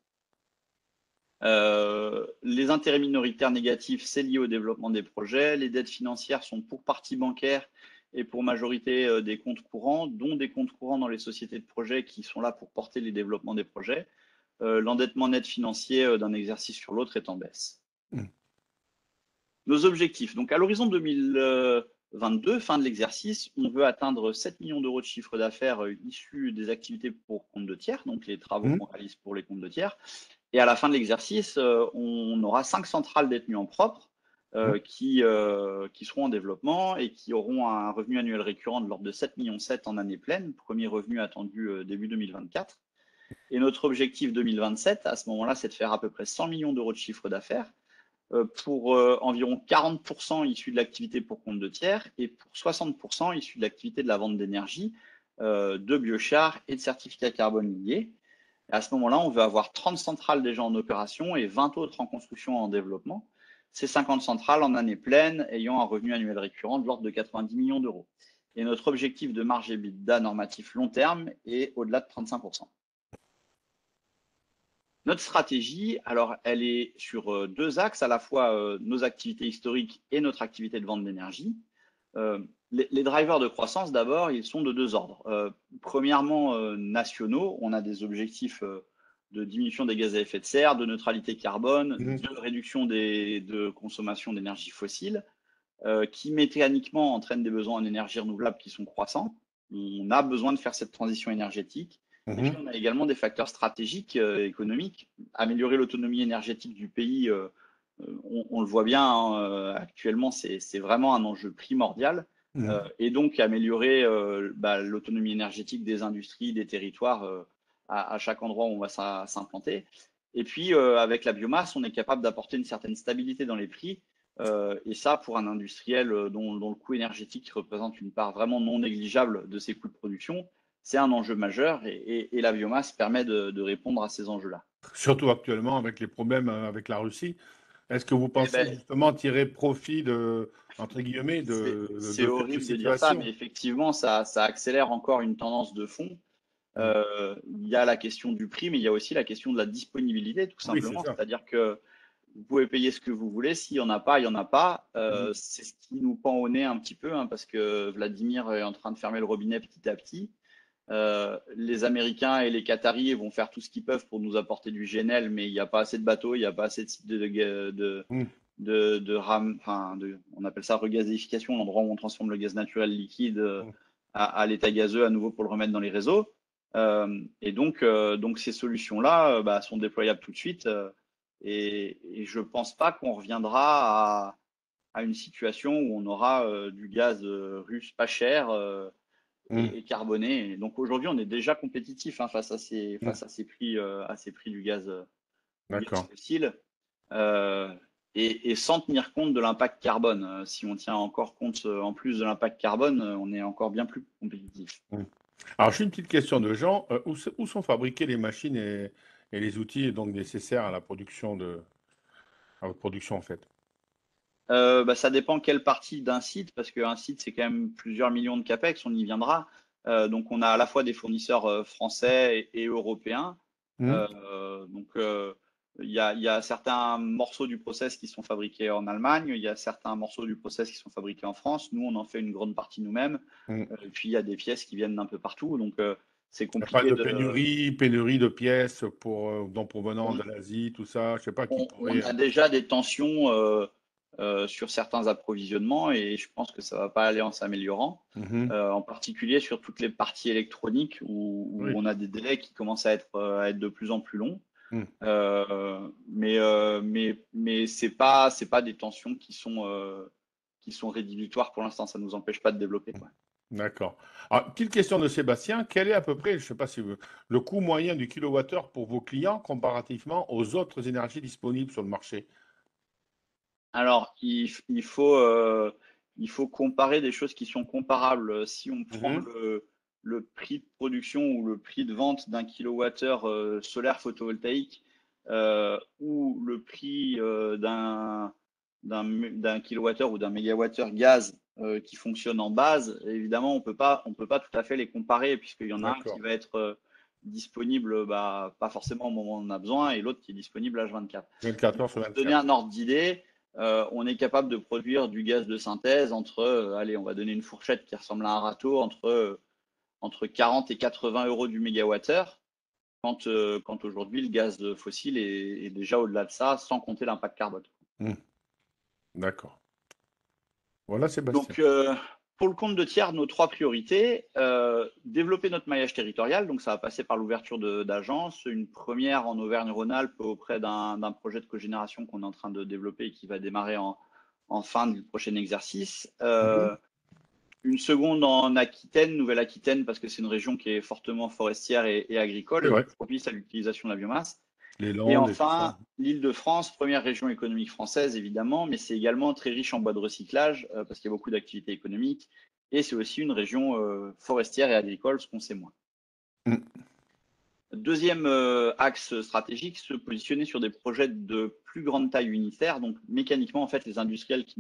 Les intérêts minoritaires négatifs, c'est lié au développement des projets. Les dettes financières sont pour partie bancaire et pour majorité des comptes courants, dont des comptes courants dans les sociétés de projets qui sont là pour porter les développements des projets. L'endettement net financier d'un exercice sur l'autre est en baisse. Mm. Nos objectifs. Donc, à l'horizon 2022, fin de l'exercice, on veut atteindre 7 millions d'euros de chiffre d'affaires issus des activités pour compte de tiers, donc les travaux Mm. qu'on réalise pour les comptes de tiers. Et à la fin de l'exercice, on aura 5 centrales détenues en propre, Mmh. qui seront en développement et qui auront un revenu annuel récurrent de l'ordre de 7,7 millions en année pleine, premier revenu attendu début 2024. Et notre objectif 2027, à ce moment-là, c'est de faire à peu près 100 millions d'euros de chiffre d'affaires pour environ 40% issus de l'activité pour compte de tiers et pour 60% issus de l'activité de la vente d'énergie, de biochar et de certificats carbone liés. Et à ce moment-là, on veut avoir 30 centrales déjà en opération et 20 autres en construction et en développement. Ces 50 centrales en année pleine ayant un revenu annuel récurrent de l'ordre de 90 millions d'euros. Et notre objectif de marge EBITDA normatif long terme est au-delà de 35%. Notre stratégie, alors, elle est sur deux axes, à la fois nos activités historiques et notre activité de vente d'énergie. Les drivers de croissance, d'abord, ils sont de deux ordres. Premièrement, nationaux, on a des objectifs de diminution des gaz à effet de serre, de neutralité carbone, Mmh. de réduction de consommation d'énergie fossile, qui mécaniquement entraînent des besoins en énergie renouvelable qui sont croissants. On a besoin de faire cette transition énergétique. Et puis, Mmh. on a également des facteurs stratégiques, économiques. Améliorer l'autonomie énergétique du pays, on le voit bien, hein, actuellement, c'est vraiment un enjeu primordial. Mmh. Et donc, améliorer l'autonomie énergétique des industries, des territoires à chaque endroit où on va s'implanter. Et puis, avec la biomasse, on est capable d'apporter une certaine stabilité dans les prix. Et ça, pour un industriel dont le coût énergétique représente une part vraiment non négligeable de ses coûts de production, c'est un enjeu majeur et la biomasse permet de répondre à ces enjeux-là. Surtout actuellement avec les problèmes avec la Russie. Est-ce que vous Eh pensez ben, justement tirer profit entre guillemets, c'est de cette horrible de dire ça, mais situation? effectivement, ça accélère encore une tendance de fond. Mmh. Il y a la question du prix, mais il y a aussi la question de la disponibilité, tout Oui, c'est simplement. ça. C'est-à-dire que vous pouvez payer ce que vous voulez, s'il n'y en a pas, il n'y en a pas. Mmh. C'est ce qui nous pend au nez un petit peu, hein, parce que Vladimir est en train de fermer le robinet petit à petit. Les Américains et les Qataris vont faire tout ce qu'ils peuvent pour nous apporter du GNL, mais il n'y a pas assez de bateaux, il n'y a pas assez de sites Mmh. on appelle ça regazéification, l'endroit où on transforme le gaz naturel liquide Mmh. à l'état gazeux à nouveau pour le remettre dans les réseaux. Donc ces solutions-là sont déployables tout de suite. Et je ne pense pas qu'on reviendra à une situation où on aura du gaz russe pas cher Mmh. carboné. Et donc aujourd'hui, on est déjà compétitif hein, Mmh. face à ces prix du gaz D'accord. fossile. Euh, et sans tenir compte de l'impact carbone. Si on tient encore compte en plus de l'impact carbone, on est encore bien plus compétitif. Mmh. Alors j'ai une petite question de Jean. Où sont fabriquées les machines et les outils donc nécessaires à votre production en fait? Ça dépend quelle partie d'un site, parce qu'un site, c'est quand même plusieurs millions de capex, on y viendra. Donc, on a à la fois des fournisseurs français et européens. Mmh. Donc, il y a certains morceaux du process qui sont fabriqués en Allemagne, il y a certains morceaux du process qui sont fabriqués en France. Nous, on en fait une grande partie nous-mêmes. Mmh. Et puis, il y a des pièces qui viennent d'un peu partout. Donc, c'est Il n'y a pas compliqué de de. pénurie de pièces donc provenant On, de l'Asie, tout ça, je sais pas qui on pourrait. a déjà des tensions sur certains approvisionnements et je pense que ça va pas aller en s'améliorant, Mhm. en particulier sur toutes les parties électroniques où Oui. on a des délais qui commencent à être de plus en plus longs. Mm. Mais c'est pas des tensions qui sont rédhibitoires pour l'instant. Ça ne nous empêche pas de développer, quoi. D'accord. Alors, petite question de Sébastien, quel est à peu près, je ne sais pas si le coût moyen du kilowattheure pour vos clients comparativement aux autres énergies disponibles sur le marché? Alors, il faut comparer des choses qui sont comparables. Si on prend Mhm. le prix de production ou le prix de vente d'un kilowattheure solaire photovoltaïque ou le prix d'un kilowattheure ou d'un mégawattheure gaz qui fonctionne en base, évidemment, on peut pas tout à fait les comparer puisqu'il y en a un qui D'accord. va être disponible pas forcément au moment où on en a besoin et l'autre qui est disponible H24. 24 Mais heures sur pour se donner 24. un ordre d'idée, on est capable de produire du gaz de synthèse allez, on va donner une fourchette qui ressemble à un râteau, entre 40 et 80 euros du mégawattheure, quand aujourd'hui le gaz fossile est déjà au-delà de ça, sans compter l'impact carbone. Mm. D'accord. Voilà, Sébastien. Donc, pour le compte de tiers, nos trois priorités, développer notre maillage territorial, donc ça va passer par l'ouverture d'agences, une première en Auvergne-Rhône-Alpes auprès d'un projet de cogénération qu'on est en train de développer et qui va démarrer en fin du prochain exercice. Mhm. Une seconde en Aquitaine, Nouvelle-Aquitaine, parce que c'est une région qui est fortement forestière et agricole C'est et vrai. donc propice à l'utilisation de la biomasse. Les Et Landes et tout ça. enfin, l'Île-de-France, première région économique française, évidemment, mais c'est également très riche en bois de recyclage, parce qu'il y a beaucoup d'activités économiques. Et c'est aussi une région forestière et agricole, ce qu'on sait moins. Mm. Deuxième axe stratégique, se positionner sur des projets de plus grande taille unitaire. Donc mécaniquement, en fait, les industriels qui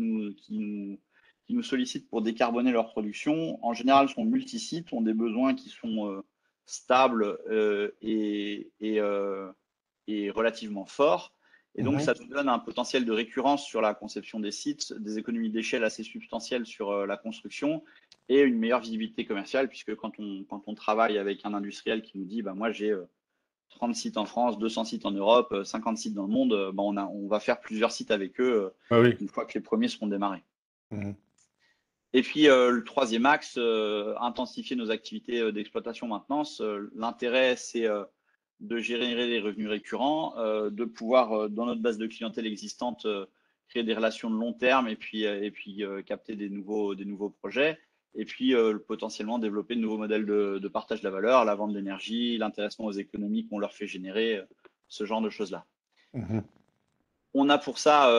nous sollicitent pour décarboner leur production, en général, sont multisites, ont des besoins qui sont stables et relativement forts. Et donc, Mhm. ça nous donne un potentiel de récurrence sur la conception des sites, des économies d'échelle assez substantielles sur la construction et une meilleure visibilité commerciale, puisque quand on travaille avec un industriel qui nous dit bah, moi j'ai 30 sites en France, 200 sites en Europe, 50 sites dans le monde, bah, on va faire plusieurs sites avec eux Ah oui. une fois que les premiers seront démarrés. Mhm. Et puis le troisième axe, intensifier nos activités d'exploitation maintenance. L'intérêt, c'est de générer des revenus récurrents, de pouvoir, dans notre base de clientèle existante, créer des relations de long terme et puis capter des nouveaux projets. Et puis potentiellement développer de nouveaux modèles de partage de la valeur, la vente d'énergie, l'intéressement aux économies qu'on leur fait générer, ce genre de choses-là. Mhm. On a pour ça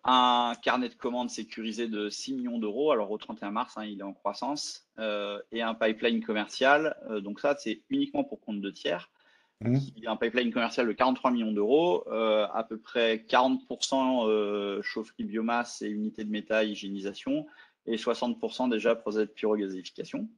un carnet de commandes sécurisé de 6 millions d'euros. Alors au 31 mars, hein, il est en croissance, et un pipeline commercial. Donc ça, c'est uniquement pour compte de tiers. Mhm. Il y a un pipeline commercial de 43 millions d'euros, à peu près 40% chaufferie biomasse et unités de métal, hygiénisation, et 60% déjà procédé de pyrogazéification.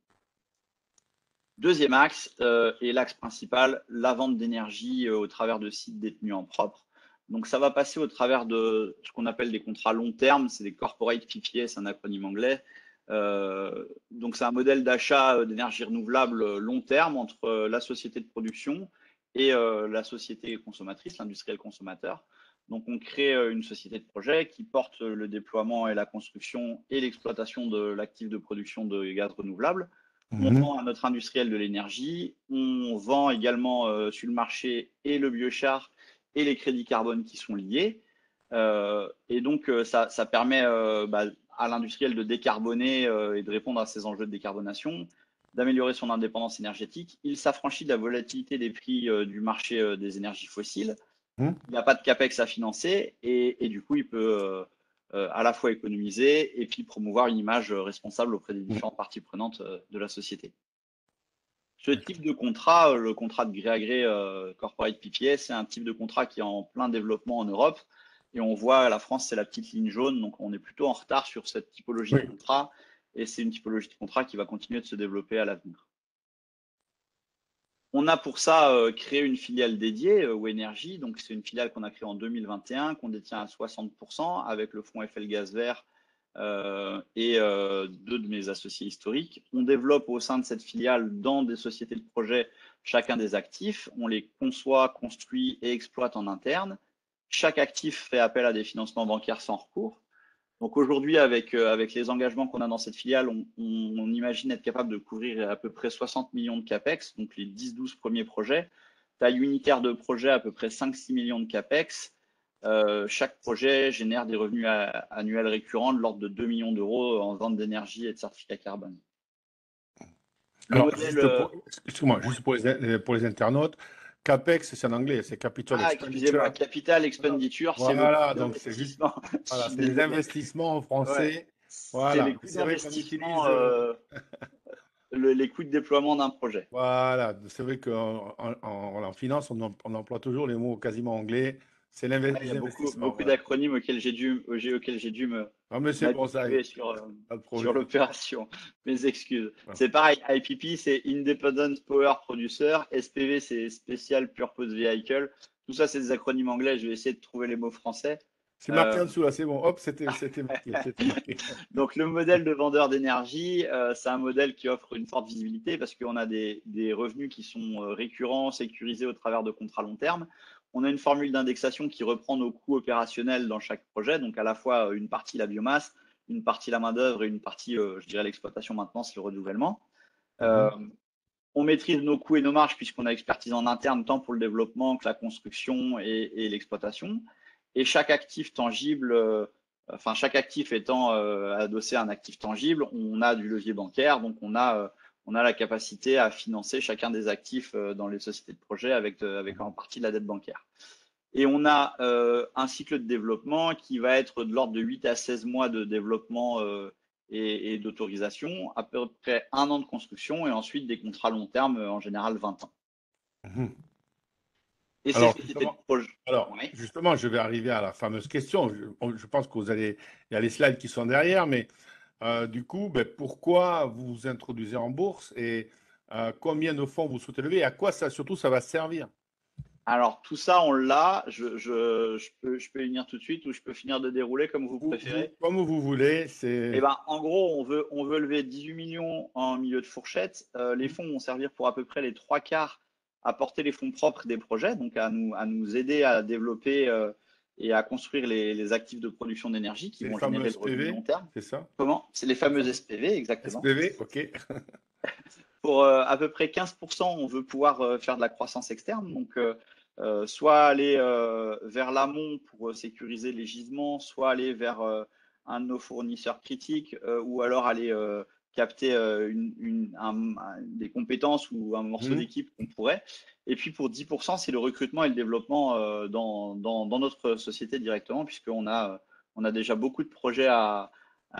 Deuxième axe, et l'axe principal, la vente d'énergie au travers de sites détenus en propre. Donc ça va passer au travers de ce qu'on appelle des contrats long terme, c'est des corporate PPA, c'est un acronyme anglais. Donc c'est un modèle d'achat d'énergie renouvelable long terme entre la société de production et la société consommatrice, l'industriel consommateur. Donc on crée une société de projet qui porte le déploiement et la construction et l'exploitation de l'actif de production de gaz renouvelable. On Mhm. vend à notre industriel de l'énergie, on vend également sur le marché et le biochar et les crédits carbone qui sont liés. Et donc, ça permet bah, à l'industriel de décarboner et de répondre à ces enjeux de décarbonation, d'améliorer son indépendance énergétique. Il s'affranchit de la volatilité des prix du marché des énergies fossiles. Mhm. Il n'y a pas de capex à financer et du coup, il peut à la fois économiser et puis promouvoir une image responsable auprès des Mhm. différentes parties prenantes de la société. Ce type de contrat, le contrat de gré à gré corporate PPA, c'est un type de contrat qui est en plein développement en Europe. Et on voit, la France, c'est la petite ligne jaune, donc on est plutôt en retard sur cette typologie de Oui. contrat. Et c'est une typologie de contrat qui va continuer de se développer à l'avenir. On a pour ça créé une filiale dédiée, Wenergy. Donc c'est une filiale qu'on a créée en 2021, qu'on détient à 60% avec le fonds FL Gaz Vert et deux de mes associés historiques. On développe au sein de cette filiale, dans des sociétés de projet, chacun des actifs. On les conçoit, construit et exploite en interne. Chaque actif fait appel à des financements bancaires sans recours. Donc aujourd'hui, avec les engagements qu'on a dans cette filiale, on imagine être capable de couvrir à peu près 60 millions de CAPEX, donc les 10-12 premiers projets. Taille unitaire de projet, à peu près 5-6 millions de CAPEX. Chaque projet génère des revenus annuels récurrents de l'ordre de 2 millions d'euros en vente d'énergie et de certificats carbone. Le Alors, modèle. excuse-moi, Ouais. juste pour les internautes, CAPEX, c'est en anglais, c'est Capital Ah, excusez-moi, Expenditure. Capital Expenditure, c'est le coût Voilà, donc c'est juste, d'investissement. Je voilà, suis c'est les désolé. investissements en Ouais. français. C'est les Voilà, coûts c'est vrai qu'on d'investissement, utilise, les coûts de déploiement d'un projet. voilà, c'est vrai qu'en finance, on emploie toujours les mots quasiment anglais. C'est Ouais, il y a les beaucoup, investissements, beaucoup voilà. d'acronymes auxquels j'ai dû Ah, mais c'est pour ça, m'habituer pas de sur problème. l'opération. Mes excuses. Voilà. C'est pareil, IPP, c'est Independent Power Producer. SPV, c'est Special Purpose Vehicle. Tout ça, c'est des acronymes anglais. Je vais essayer de trouver les mots français. C'est marqué Euh, en dessous, là, c'est bon. Hop, c'était marqué, c'était marqué. donc, le modèle de vendeur d'énergie, c'est un modèle qui offre une forte visibilité parce qu'on a des revenus qui sont récurrents, sécurisés au travers de contrats long terme. On a une formule d'indexation qui reprend nos coûts opérationnels dans chaque projet, donc à la fois une partie la biomasse, une partie la main-d'œuvre et une partie, je dirais, l'exploitation, maintenance, le renouvellement. Euh, Mhm. on maîtrise nos coûts et nos marges puisqu'on a expertise en interne tant pour le développement que la construction et l'exploitation. Et chaque actif tangible enfin chaque actif étant adossé à un actif tangible, on a du levier bancaire, donc on a la capacité à financer chacun des actifs dans les sociétés de projet avec en partie de la dette bancaire. Et on a un cycle de développement qui va être de l'ordre de 8 à 16 mois de développement et d'autorisation, à peu près 1 an de construction et ensuite des contrats long terme, en général 20 ans. Mhm. Et ces Alors, sociétés de justement, projet, alors, oui. justement, je vais arriver à la fameuse question. Je pense que il y a les slides qui sont derrière, mais du coup, ben, pourquoi vous vous introduisez en bourse et combien de fonds vous souhaitez lever et à quoi ça, surtout, ça va servir? Alors tout ça, on l'a. Je peux y venir tout de suite ou je peux finir de dérouler comme vous préférez. Comme vous voulez, Eh c'est. ben, en gros, on veut lever 18 millions en milieu de fourchette. Les fonds vont servir pour à peu près les 3/4 à porter les fonds propres des projets, donc à nous aider à développer et à construire les actifs de production d'énergie qui C'est les vont fameux générer le revenu SPV, long terme. c'est ça? Comment? C'est les Les fameuses fameux SPV, exactement. SPV, ok. Pour à peu près 15%, on veut pouvoir faire de la croissance externe, donc soit aller vers l'amont pour sécuriser les gisements, soit aller vers un de nos fournisseurs critiques, ou alors aller capter des compétences ou un morceau Mhm, d'équipe qu'on pourrait. Et puis pour 10%, c'est le recrutement et le développement dans notre société directement, puisqu'on a déjà beaucoup de projets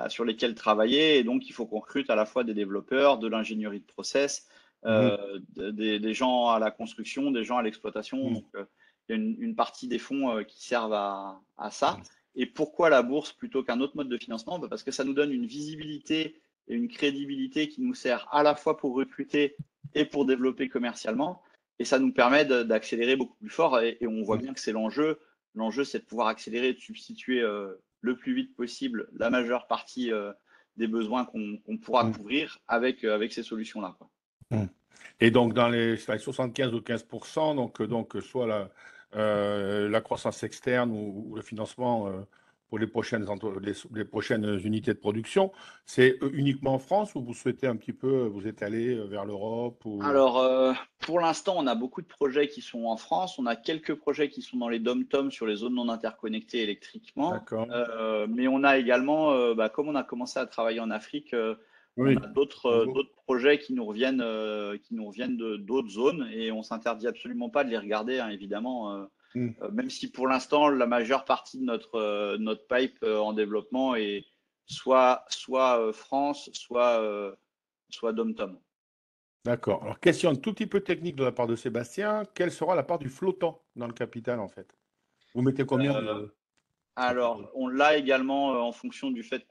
sur lesquels travailler. Et donc, il faut qu'on recrute à la fois des développeurs, de l'ingénierie de process, mhm, des gens à la construction, des gens à l'exploitation. mhm, Donc, il y a une partie des fonds qui servent à ça. mhm. Et pourquoi la bourse plutôt qu'un autre mode de financement? Parce que ça nous donne une visibilité et une crédibilité qui nous sert à la fois pour recruter et pour développer commercialement. Et ça nous permet d'accélérer beaucoup plus fort. Et on voit bien que c'est l'enjeu. L'enjeu, c'est de pouvoir accélérer, de substituer le plus vite possible la majeure partie des besoins qu'on pourra Mhm. couvrir avec ces solutions-là, quoi. Mhm. Et donc, dans les 75 ou 15%, donc soit la croissance externe ou le financement pour les prochaines unités de production, c'est uniquement en France ou vous souhaitez un petit peu vous étaler vers l'Europe ou... Alors, pour l'instant, on a beaucoup de projets qui sont en France. On a quelques projets qui sont dans les dom-toms sur les zones non interconnectées électriquement. D'accord. Mais on a également, comme on a commencé à travailler en Afrique, on Oui. a d'autres projets qui nous reviennent de d'autres zones et on s'interdit absolument pas de les regarder, hein, évidemment. Mhm. Même si pour l'instant, la majeure partie de notre pipe en développement est soit France, soit dom-tom. D'accord. Alors, question un tout petit peu technique de la part de Sébastien. Quelle sera la part du flottant dans le capital, en fait? Vous mettez combien Euh, de... à peu près? Alors, on l'a également en fonction du fait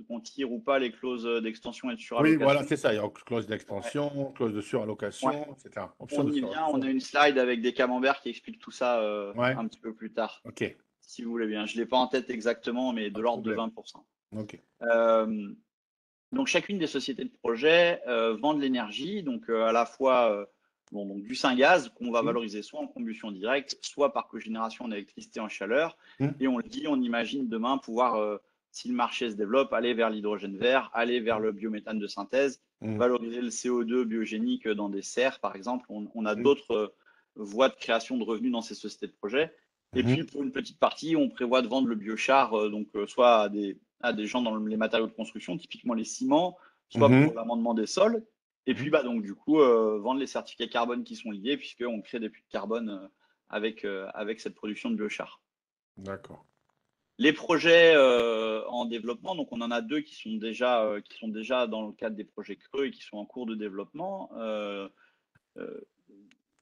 qu'on tire ou pas les clauses d'extension et de Oui, voilà, surallocation. c'est ça. Il y a clause Ouais, d'extension, clause de ouais. surallocation, etc. Option On de y vient. On a surallocation. une slide avec des camemberts qui expliquent tout ça Ouais, un petit peu plus tard, ok, si vous voulez bien. Je ne l'ai pas en tête exactement, mais pas de de l'ordre de problème. 20%. Ok. Euh, Donc, chacune des sociétés de projet vend de l'énergie, donc à la fois donc du Syngaz qu'on va Hmm, valoriser soit en combustion directe, soit par cogénération en électricité en chaleur. hmm, Et on le dit, on imagine demain pouvoir, si le marché se développe, aller vers l'hydrogène vert, aller vers le biométhane de synthèse, hmm, valoriser le CO2 biogénique dans des serres, par exemple. On a hmm, d'autres voies de création de revenus dans ces sociétés de projet. Et hmm, puis, pour une petite partie, on prévoit de vendre le biochar, donc soit à des gens dans les matériaux de construction, typiquement les ciments, soit hmm, pour l'amendement des sols. Et hmm. puis, donc, du coup, vendre les certificats carbone qui sont liés, puisqu'on crée des puits de carbone avec cette production de biochar. D'accord. Les projets en développement, donc on en a deux qui sont déjà dans le cadre des projets creux et qui sont en cours de développement. Euh,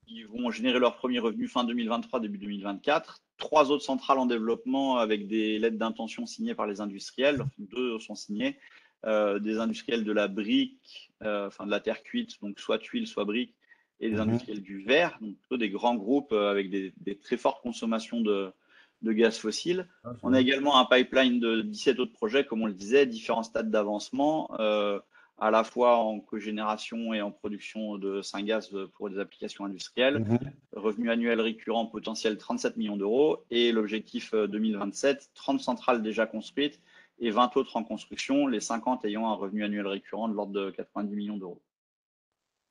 Ils vont générer leur premier revenu fin 2023, début 2024. Trois autres centrales en développement avec des lettres d'intention signées par les industriels. Deux sont signées. Des industriels de la brique, enfin de la terre cuite, donc soit tuile, soit brique, et des Mhm. industriels du verre, donc plutôt des grands groupes avec des très fortes consommations de gaz fossile. Ah, On a génial. également un pipeline de 17 autres projets, comme on le disait, différents stades d'avancement. À la fois en cogénération et en production de syngas pour des applications industrielles. Mhm. Revenu annuel récurrent potentiel 37 millions d'euros et l'objectif 2027, 30 centrales déjà construites et 20 autres en construction, les 50 ayant un revenu annuel récurrent de l'ordre de 90 millions d'euros.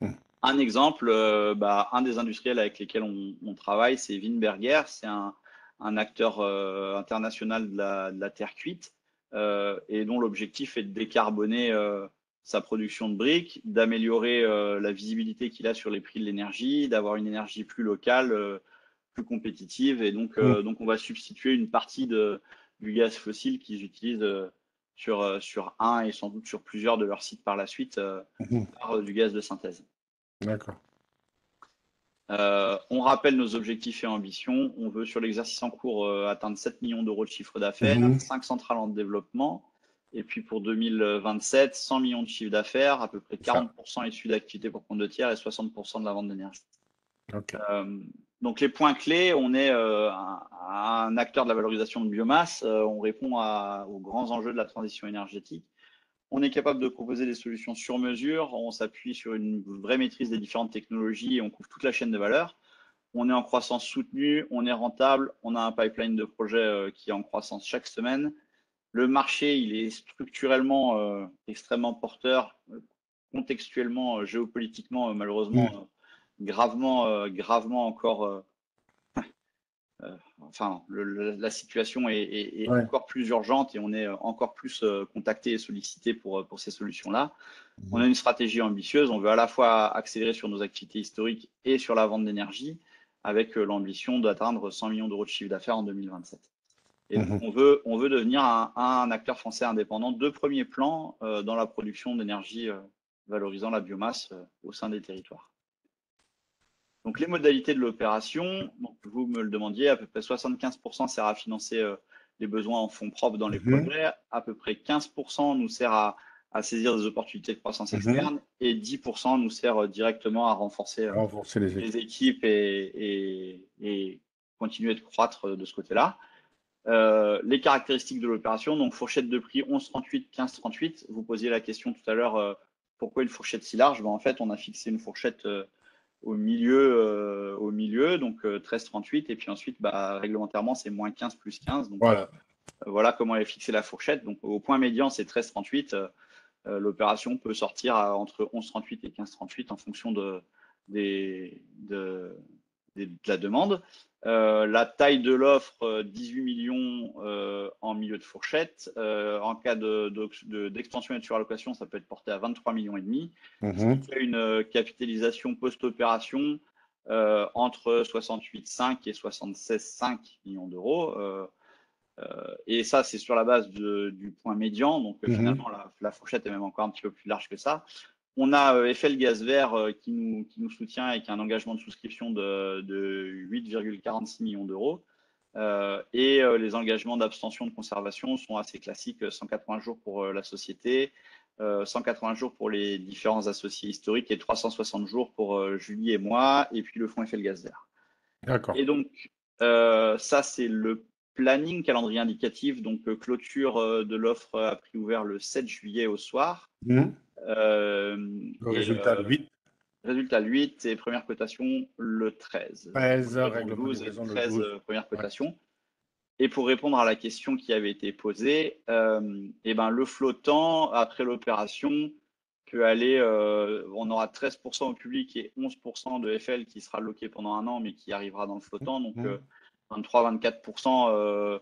Mhm. Un exemple, un des industriels avec lesquels on travaille, c'est Weinberger, c'est un acteur international de la terre cuite. et dont l'objectif est de décarboner sa production de briques, d'améliorer la visibilité qu'il a sur les prix de l'énergie, d'avoir une énergie plus locale, plus compétitive. Et donc, on va substituer une partie du gaz fossile qu'ils utilisent sur un et sans doute sur plusieurs de leurs sites par la suite par du gaz de synthèse. D'accord. On rappelle nos objectifs et ambitions. On veut, sur l'exercice en cours, atteindre 7 millions d'euros de chiffre d'affaires, 5 centrales en développement. Et puis pour 2027, 100 millions de chiffre d'affaires, à peu près 40% issus d'activités pour compte de tiers et 60% de la vente d'énergie. Okay. Donc les points clés, on est un acteur de la valorisation de biomasse, on répond aux grands enjeux de la transition énergétique. On est capable de proposer des solutions sur mesure, on s'appuie sur une vraie maîtrise des différentes technologies et on couvre toute la chaîne de valeur. On est en croissance soutenue, on est rentable, on a un pipeline de projets qui est en croissance chaque semaine. Le marché, il est structurellement extrêmement porteur, contextuellement, géopolitiquement, malheureusement, gravement encore. Enfin, la situation est encore plus urgente et on est encore plus contacté et sollicité pour ces solutions-là. On a une stratégie ambitieuse. On veut à la fois accélérer sur nos activités historiques et sur la vente d'énergie avec l'ambition d'atteindre 100 millions d'euros de chiffre d'affaires en 2027. Et donc, on veut devenir un acteur français indépendant de premier plan dans la production d'énergie valorisant la biomasse au sein des territoires. Donc, les modalités de l'opération, vous me le demandiez, à peu près 75% sert à financer les besoins en fonds propres dans les projets, à peu près 15% nous sert à saisir des opportunités de croissance externe et 10% nous sert directement à renforcer les équipes et continuer de croître de ce côté-là. Les caractéristiques de l'opération, donc fourchette de prix 11,38, 15,38. Vous posiez la question tout à l'heure, pourquoi une fourchette si large? En fait, on a fixé une fourchette au milieu, donc 13,38, et puis ensuite, réglementairement, c'est moins 15 plus 15. Donc voilà comment est fixée la fourchette. Donc au point médian, c'est 13,38. L'opération peut sortir entre 11,38 et 15,38 en fonction de la demande. La taille de l'offre, 18 millions en milieu de fourchette. En cas d'extension et de surallocation, ça peut être porté à 23 millions et demi. Ce qui fait une capitalisation post-opération entre 68,5 et 76,5 millions d'euros. Et ça, c'est sur la base du point médian. Donc finalement, la fourchette est même encore un petit peu plus large que ça. On a Eiffel Gaz Vert qui nous soutient avec un engagement de souscription de 8,46 millions d'euros. Et les engagements d'abstention de conservation sont assez classiques, 180 jours pour la société, 180 jours pour les différents associés historiques et 360 jours pour Julie et moi, et puis le fonds Eiffel Gaz Vert. D'accord. Et donc, ça, c'est le planning, calendrier indicatif, donc clôture de l'offre à prix ouvert le 7 juillet au soir. Le résultat, le 8. Résultat, le 8 et première cotation le 13. 13, règlement 12 et 13 première cotation. Et pour répondre à la question qui avait été posée, le flottant, après l'opération, peut aller, on aura 13% au public et 11% de FL qui sera loqué pendant un an, mais qui arrivera dans le flottant. Donc 23-24%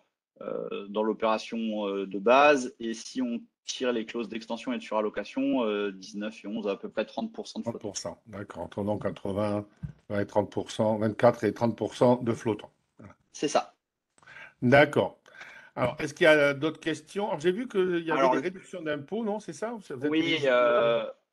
dans l'opération de base. Et si on tire les clauses d'extension et de surallocation, 19 et 11, à peu près 30% de flottant. 30%, d'accord. Entre donc 80 et 30%, 24 et 30% de flottant. Voilà. C'est ça. D'accord. Alors, est-ce qu'il y a d'autres questions? J'ai vu qu'il y avait des réductions d'impôts, non? C'est ça? Oui.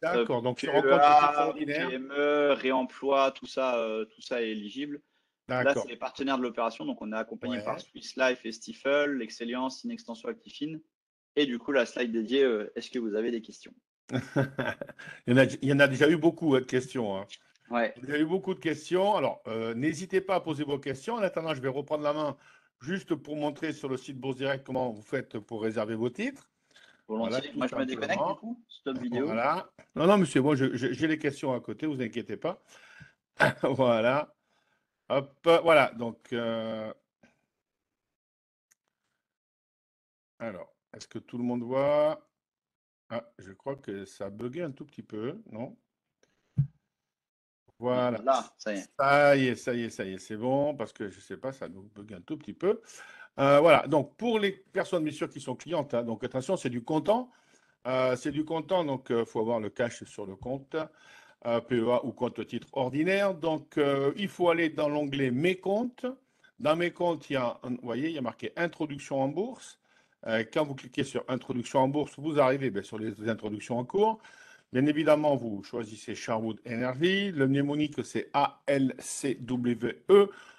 D'accord. Donc, PEA, sur un compte extraordinaire. PME, réemploi, tout ça est éligible. Là, c'est les partenaires de l'opération. Donc, on est accompagné par Swiss Life et Stifel, l'Excellence, Inextension Actifine. Et du coup, la slide dédiée, est-ce que vous avez des questions? Il y en a déjà eu beaucoup de questions. Hein. Ouais. Il y a eu beaucoup de questions. Alors, n'hésitez pas à poser vos questions. En attendant, je vais reprendre la main juste pour montrer sur le site Bourse Direct comment vous faites pour réserver vos titres. Volontiers. Voilà, moi, je me déconnecte du coup. Stop vidéo. Voilà. Non, mais c'est bon, j'ai les questions à côté, vous inquiétez pas. Voilà. Hop, voilà. Donc, alors, est-ce que tout le monde voit? Ah, je crois que ça a bugué un tout petit peu, non? Voilà. Là, ça y est. Ça y est, c'est bon, parce que je ne sais pas, ça nous bug un tout petit peu. Voilà, donc pour les personnes bien sûr qui sont clientes, hein, donc attention, c'est du comptant. Donc il faut avoir le cash sur le compte, PEA ou compte titre ordinaire. Donc il faut aller dans l'onglet Mes comptes. Dans Mes comptes, vous voyez, il y a marqué Introduction en bourse. Quand vous cliquez sur Introduction en bourse, vous arrivez sur les introductions en cours. Bien évidemment, vous choisissez Sherwood Energy. Le mnémonique, c'est ALCWE.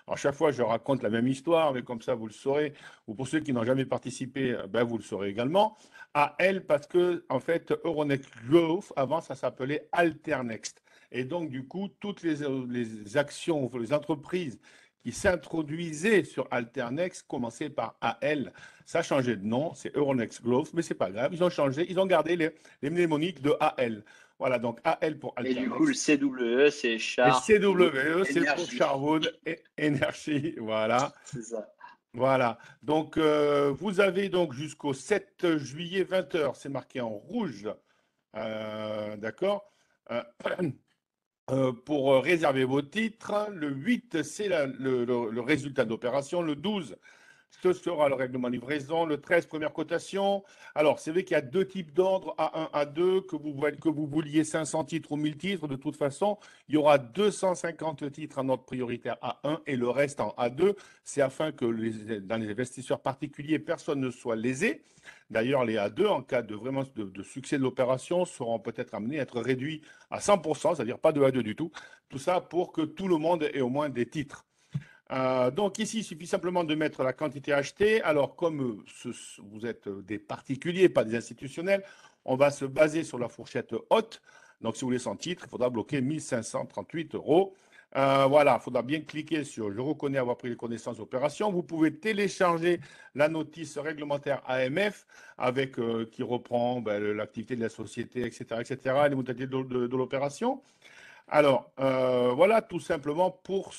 Alors, chaque fois, je raconte la même histoire, mais comme ça, vous le saurez. Ou pour ceux qui n'ont jamais participé, vous le saurez également. AL, parce que, en fait, Euronext Growth, avant, ça s'appelait Alternext. Et donc, du coup, toutes les actions, les entreprises qui s'introduisaient sur Alternext commençaient par AL. Ça a changé de nom, c'est Euronext Growth, mais c'est pas grave. Ils ont changé, ils ont gardé les mnémoniques de AL. Voilà, donc AL pour Et du coup, le Alternext. CWE, c'est Et Charwood CWE, c'est pour Energy. Sherwood Energy. Voilà. C'est ça. Voilà. Donc, vous avez donc jusqu'au 7 juillet 20 h, c'est marqué en rouge. D'accord. Euh, pour réserver vos titres. Le 8, c'est le résultat d'opération. Le 12, ce sera le règlement de livraison. Le 13, première cotation. Alors, c'est vrai qu'il y a deux types d'ordres, A1, A2, que vous vouliez 500 titres ou 1000 titres. De toute façon, il y aura 250 titres en ordre prioritaire A1 et le reste en A2. C'est afin que dans les investisseurs particuliers, personne ne soit lésé. D'ailleurs, les A2, en cas de vraiment de succès de l'opération, seront peut-être amenés à être réduits à 100%, c'est-à-dire pas de A2 du tout. Tout ça pour que tout le monde ait au moins des titres. Donc ici, il suffit simplement de mettre la quantité achetée. Alors, comme vous êtes des particuliers, pas des institutionnels, on va se baser sur la fourchette haute. Donc, si vous voulez 100 titres, il faudra bloquer 1538 euros. Voilà, il faudra bien cliquer sur « Je reconnais avoir pris les connaissances d'opération ». Vous pouvez télécharger la notice réglementaire AMF qui reprend l'activité de la société, etc., les modalités de l'opération. Alors, voilà tout simplement pour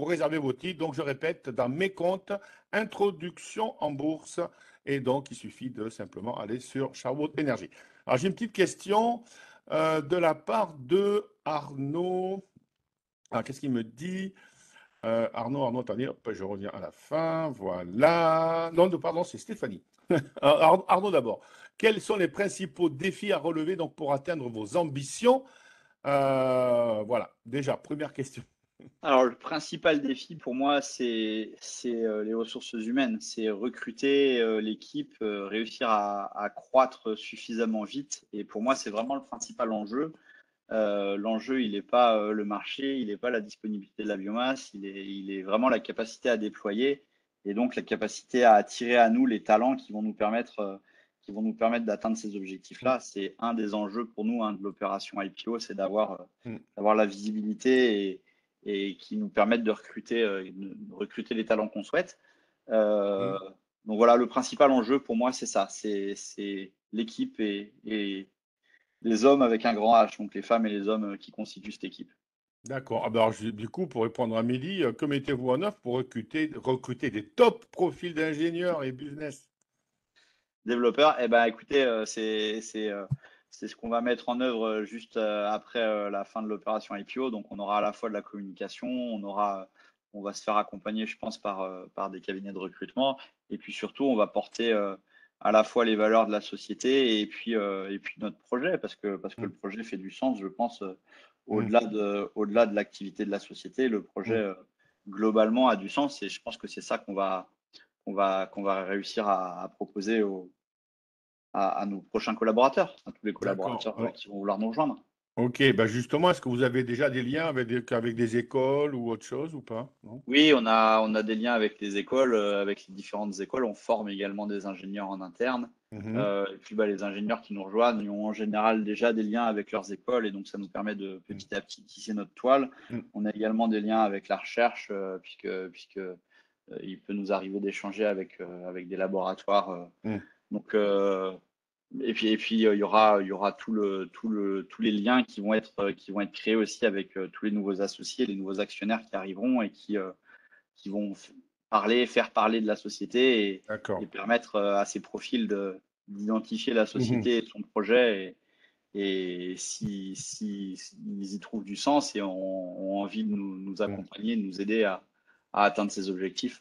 réserver vos titres. Donc, je répète, dans mes comptes, introduction en bourse. Et donc, il suffit de simplement aller sur Sherwood Energy. Alors, j'ai une petite question de la part de Arnaud. Alors, qu'est-ce qu'il me dit? Arnaud, attendez, hop, je reviens à la fin. Voilà. Non, pardon, c'est Stéphanie. Arnaud d'abord. Quels sont les principaux défis à relever donc, pour atteindre vos ambitions? Voilà, déjà, première question. Alors, le principal défi pour moi, c'est les ressources humaines. C'est recruter l'équipe, réussir à croître suffisamment vite. Et pour moi, c'est vraiment le principal enjeu. L'enjeu, il n'est pas le marché, il n'est pas la disponibilité de la biomasse, il est vraiment la capacité à déployer et donc la capacité à attirer à nous les talents qui vont nous permettre d'atteindre ces objectifs-là. C'est un des enjeux pour nous de l'opération IPO, c'est Mm, d'avoir la visibilité et qui nous permettent de recruter les talents qu'on souhaite. Euh, mm. donc voilà, le principal enjeu pour moi, c'est ça, c'est l'équipe et les hommes avec un grand H, donc les femmes et les hommes qui constituent cette équipe. D'accord. Ah ben alors, du coup, pour répondre à Mehdi, que mettez-vous en œuvre pour recruter des top profils d'ingénieurs et business? Développeurs, eh ben, écoutez, c'est ce qu'on va mettre en œuvre juste après la fin de l'opération IPO. Donc, on aura à la fois de la communication, on va se faire accompagner, je pense, par des cabinets de recrutement. Et puis surtout, on va porter à la fois les valeurs de la société et puis notre projet, parce que le Mm, projet fait du sens, je pense, mm, au-delà de l'activité de la société. Le projet, mm. globalement, a du sens et je pense que c'est ça qu'on va réussir à proposer à nos prochains collaborateurs, à tous les D'accord. collaborateurs qui vont vouloir nous rejoindre. Ok, ben justement, est-ce que vous avez déjà des liens avec des écoles ou autre chose ou pas? Non? Oui, on a des liens avec les écoles, avec les différentes écoles. On forme également des ingénieurs en interne. Mhm, Et puis les ingénieurs qui nous rejoignent ils ont en général déjà des liens avec leurs écoles et donc ça nous permet de mm, petit à petit tisser notre toile. mm, On a également des liens avec la recherche puisque il peut nous arriver d'échanger avec des laboratoires. mm. Donc, et puis il y aura tous les liens qui vont être créés aussi avec tous les nouveaux associés, les nouveaux actionnaires qui arriveront et qui vont faire parler de la société et D'accord. permettre à ces profils d'identifier la Mhm, société et son projet et si ils y trouvent du sens et ont envie de nous mm. accompagner, de nous aider à atteindre ces objectifs.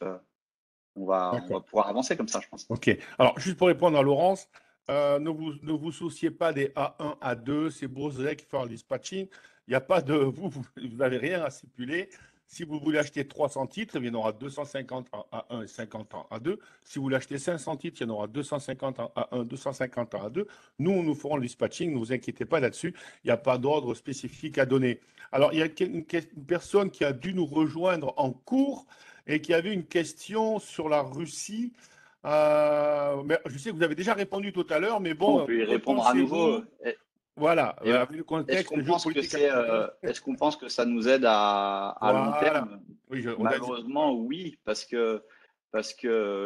on va D'accord. pouvoir avancer comme ça, je pense. OK. Alors, juste pour répondre à Laurence, ne vous souciez pas des A1, A2, c'est Boursorec qui fait le dispatching. Il n'y a pas de. Vous n'avez rien à stipuler. Si vous voulez acheter 300 titres, il y en aura 250 en A1 et 50 en A2. Si vous voulez acheter 500 titres, il y en aura 250 en A1, 250 en A2. Nous ferons le dispatching, ne vous inquiétez pas là-dessus. Il n'y a pas d'ordre spécifique à donner. Alors, il y a une personne qui a dû nous rejoindre en cours et qui avait une question sur la Russie. Mais je sais que vous avez déjà répondu tout à l'heure, mais On bon, peut y que répondre à nouveau. pensez-vous? Voilà, Et ben, avec le contexte géopolitique actuel. est-ce qu'on pense que ça nous aide à long Voilà. terme? Oui, on a dit. Malheureusement, oui, parce que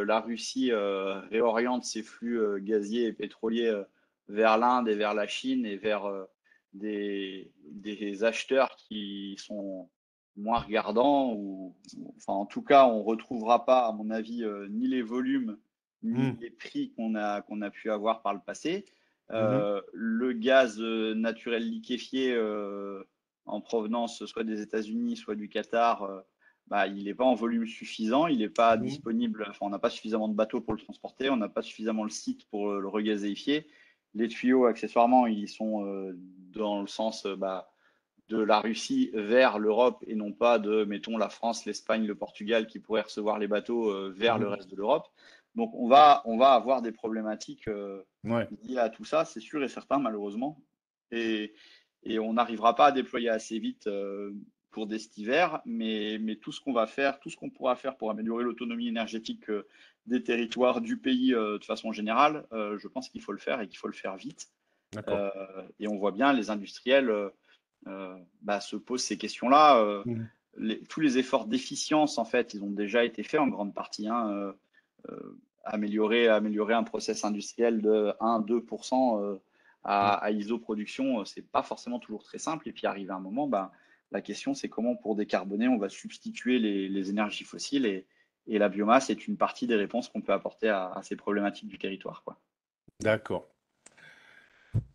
la Russie réoriente ses flux gaziers et pétroliers vers l'Inde et vers la Chine et vers des acheteurs qui sont moins regardants enfin, en tout cas, on retrouvera pas, à mon avis, ni les volumes ni Hum, les prix qu'on a pu avoir par le passé. mhm, Le gaz naturel liquéfié en provenance soit des États-Unis, soit du Qatar, bah, il n'est pas en volume suffisant, il n'est pas mhm, disponible, enfin, on n'a pas suffisamment de bateaux pour le transporter, on n'a pas suffisamment le site pour le regazéifier. Les tuyaux, accessoirement, ils sont dans le sens bah, de la Russie vers l'Europe et non pas de, mettons, la France, l'Espagne, le Portugal qui pourraient recevoir les bateaux vers le mhm. reste de l'Europe. Donc, on va avoir des problématiques Ouais, liées à tout ça, c'est sûr et certain, malheureusement. Et, et on n'arrivera pas à déployer assez vite pour dès cet hiver, mais tout ce qu'on va faire, tout ce qu'on pourra faire pour améliorer l'autonomie énergétique des territoires, du pays de façon générale, je pense qu'il faut le faire et qu'il faut le faire vite. d'accord. Euh, et on voit bien les industriels bah, se posent ces questions-là. Mhm, Tous les efforts d'efficience, en fait, ils ont déjà été faits en grande partie. Hein, améliorer un process industriel de 1-2% mhm. à ISO production, c'est pas forcément toujours très simple. Et puis arrivé à un moment, bah, la question c'est comment pour décarboner, on va substituer les énergies fossiles et la biomasse est une partie des réponses qu'on peut apporter à ces problématiques du territoire, quoi. D'accord.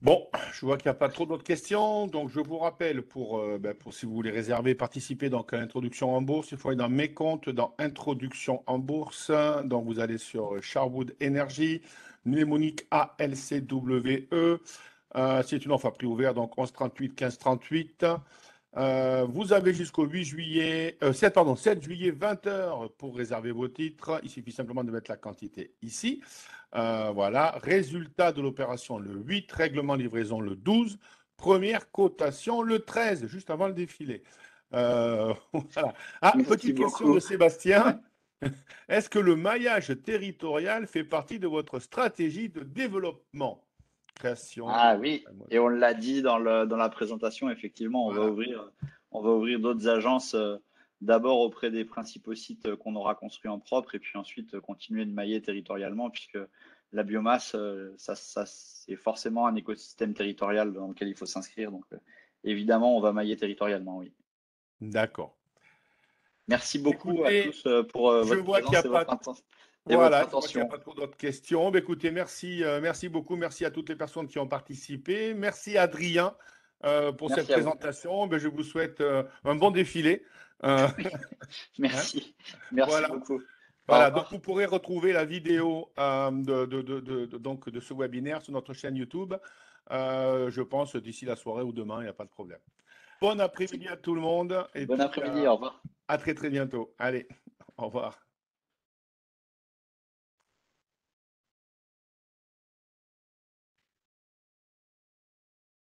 Bon, je vois qu'il n'y a pas trop d'autres questions, donc je vous rappelle pour si vous voulez réserver, participer donc à l'introduction en bourse, il faut aller dans mes comptes, dans introduction en bourse, donc vous allez sur Sharwood Energy, mnémonique ALCWE, c'est une offre à prix ouvert, donc 11,38, 15,38. Vous avez jusqu'au 8 juillet, 7 juillet, 20 heures pour réserver vos titres. Il suffit simplement de mettre la quantité ici. Voilà. Résultat de l'opération le 8, règlement livraison le 12, première cotation le 13, juste avant le défilé. Voilà. Ah, Merci petite question de beaucoup. Ouais. Sébastien. Est-ce que le maillage territorial fait partie de votre stratégie de développement? Création. Ah oui, et on l'a dit dans la présentation, effectivement, Voilà. on va ouvrir d'autres agences d'abord auprès des principaux sites qu'on aura construits en propre et puis ensuite continuer de mailler territorialement puisque la biomasse, c'est forcément un écosystème territorial dans lequel il faut s'inscrire. Donc évidemment, on va mailler territorialement, oui. D'accord. Merci beaucoup à Écoutez, tous pour je votre vois qu'il n'y a présence pas. et votre Voilà, je vois qu'il n'y a attention. pas trop d'autres questions. Ben, écoutez, merci, merci beaucoup. Merci à toutes les personnes qui ont participé. Merci Adrien pour cette Merci à vous. présentation. Ben, je vous souhaite un bon défilé. Euh, hein, Merci, merci voilà. beaucoup. Au Voilà, donc revoir. vous pourrez retrouver la vidéo donc, de ce webinaire sur notre chaîne YouTube, je pense, d'ici la soirée ou demain, il n'y a pas de problème. Bon Merci. après-midi à tout le monde et Bon puis après-midi, au revoir. à très très bientôt. Allez, au revoir.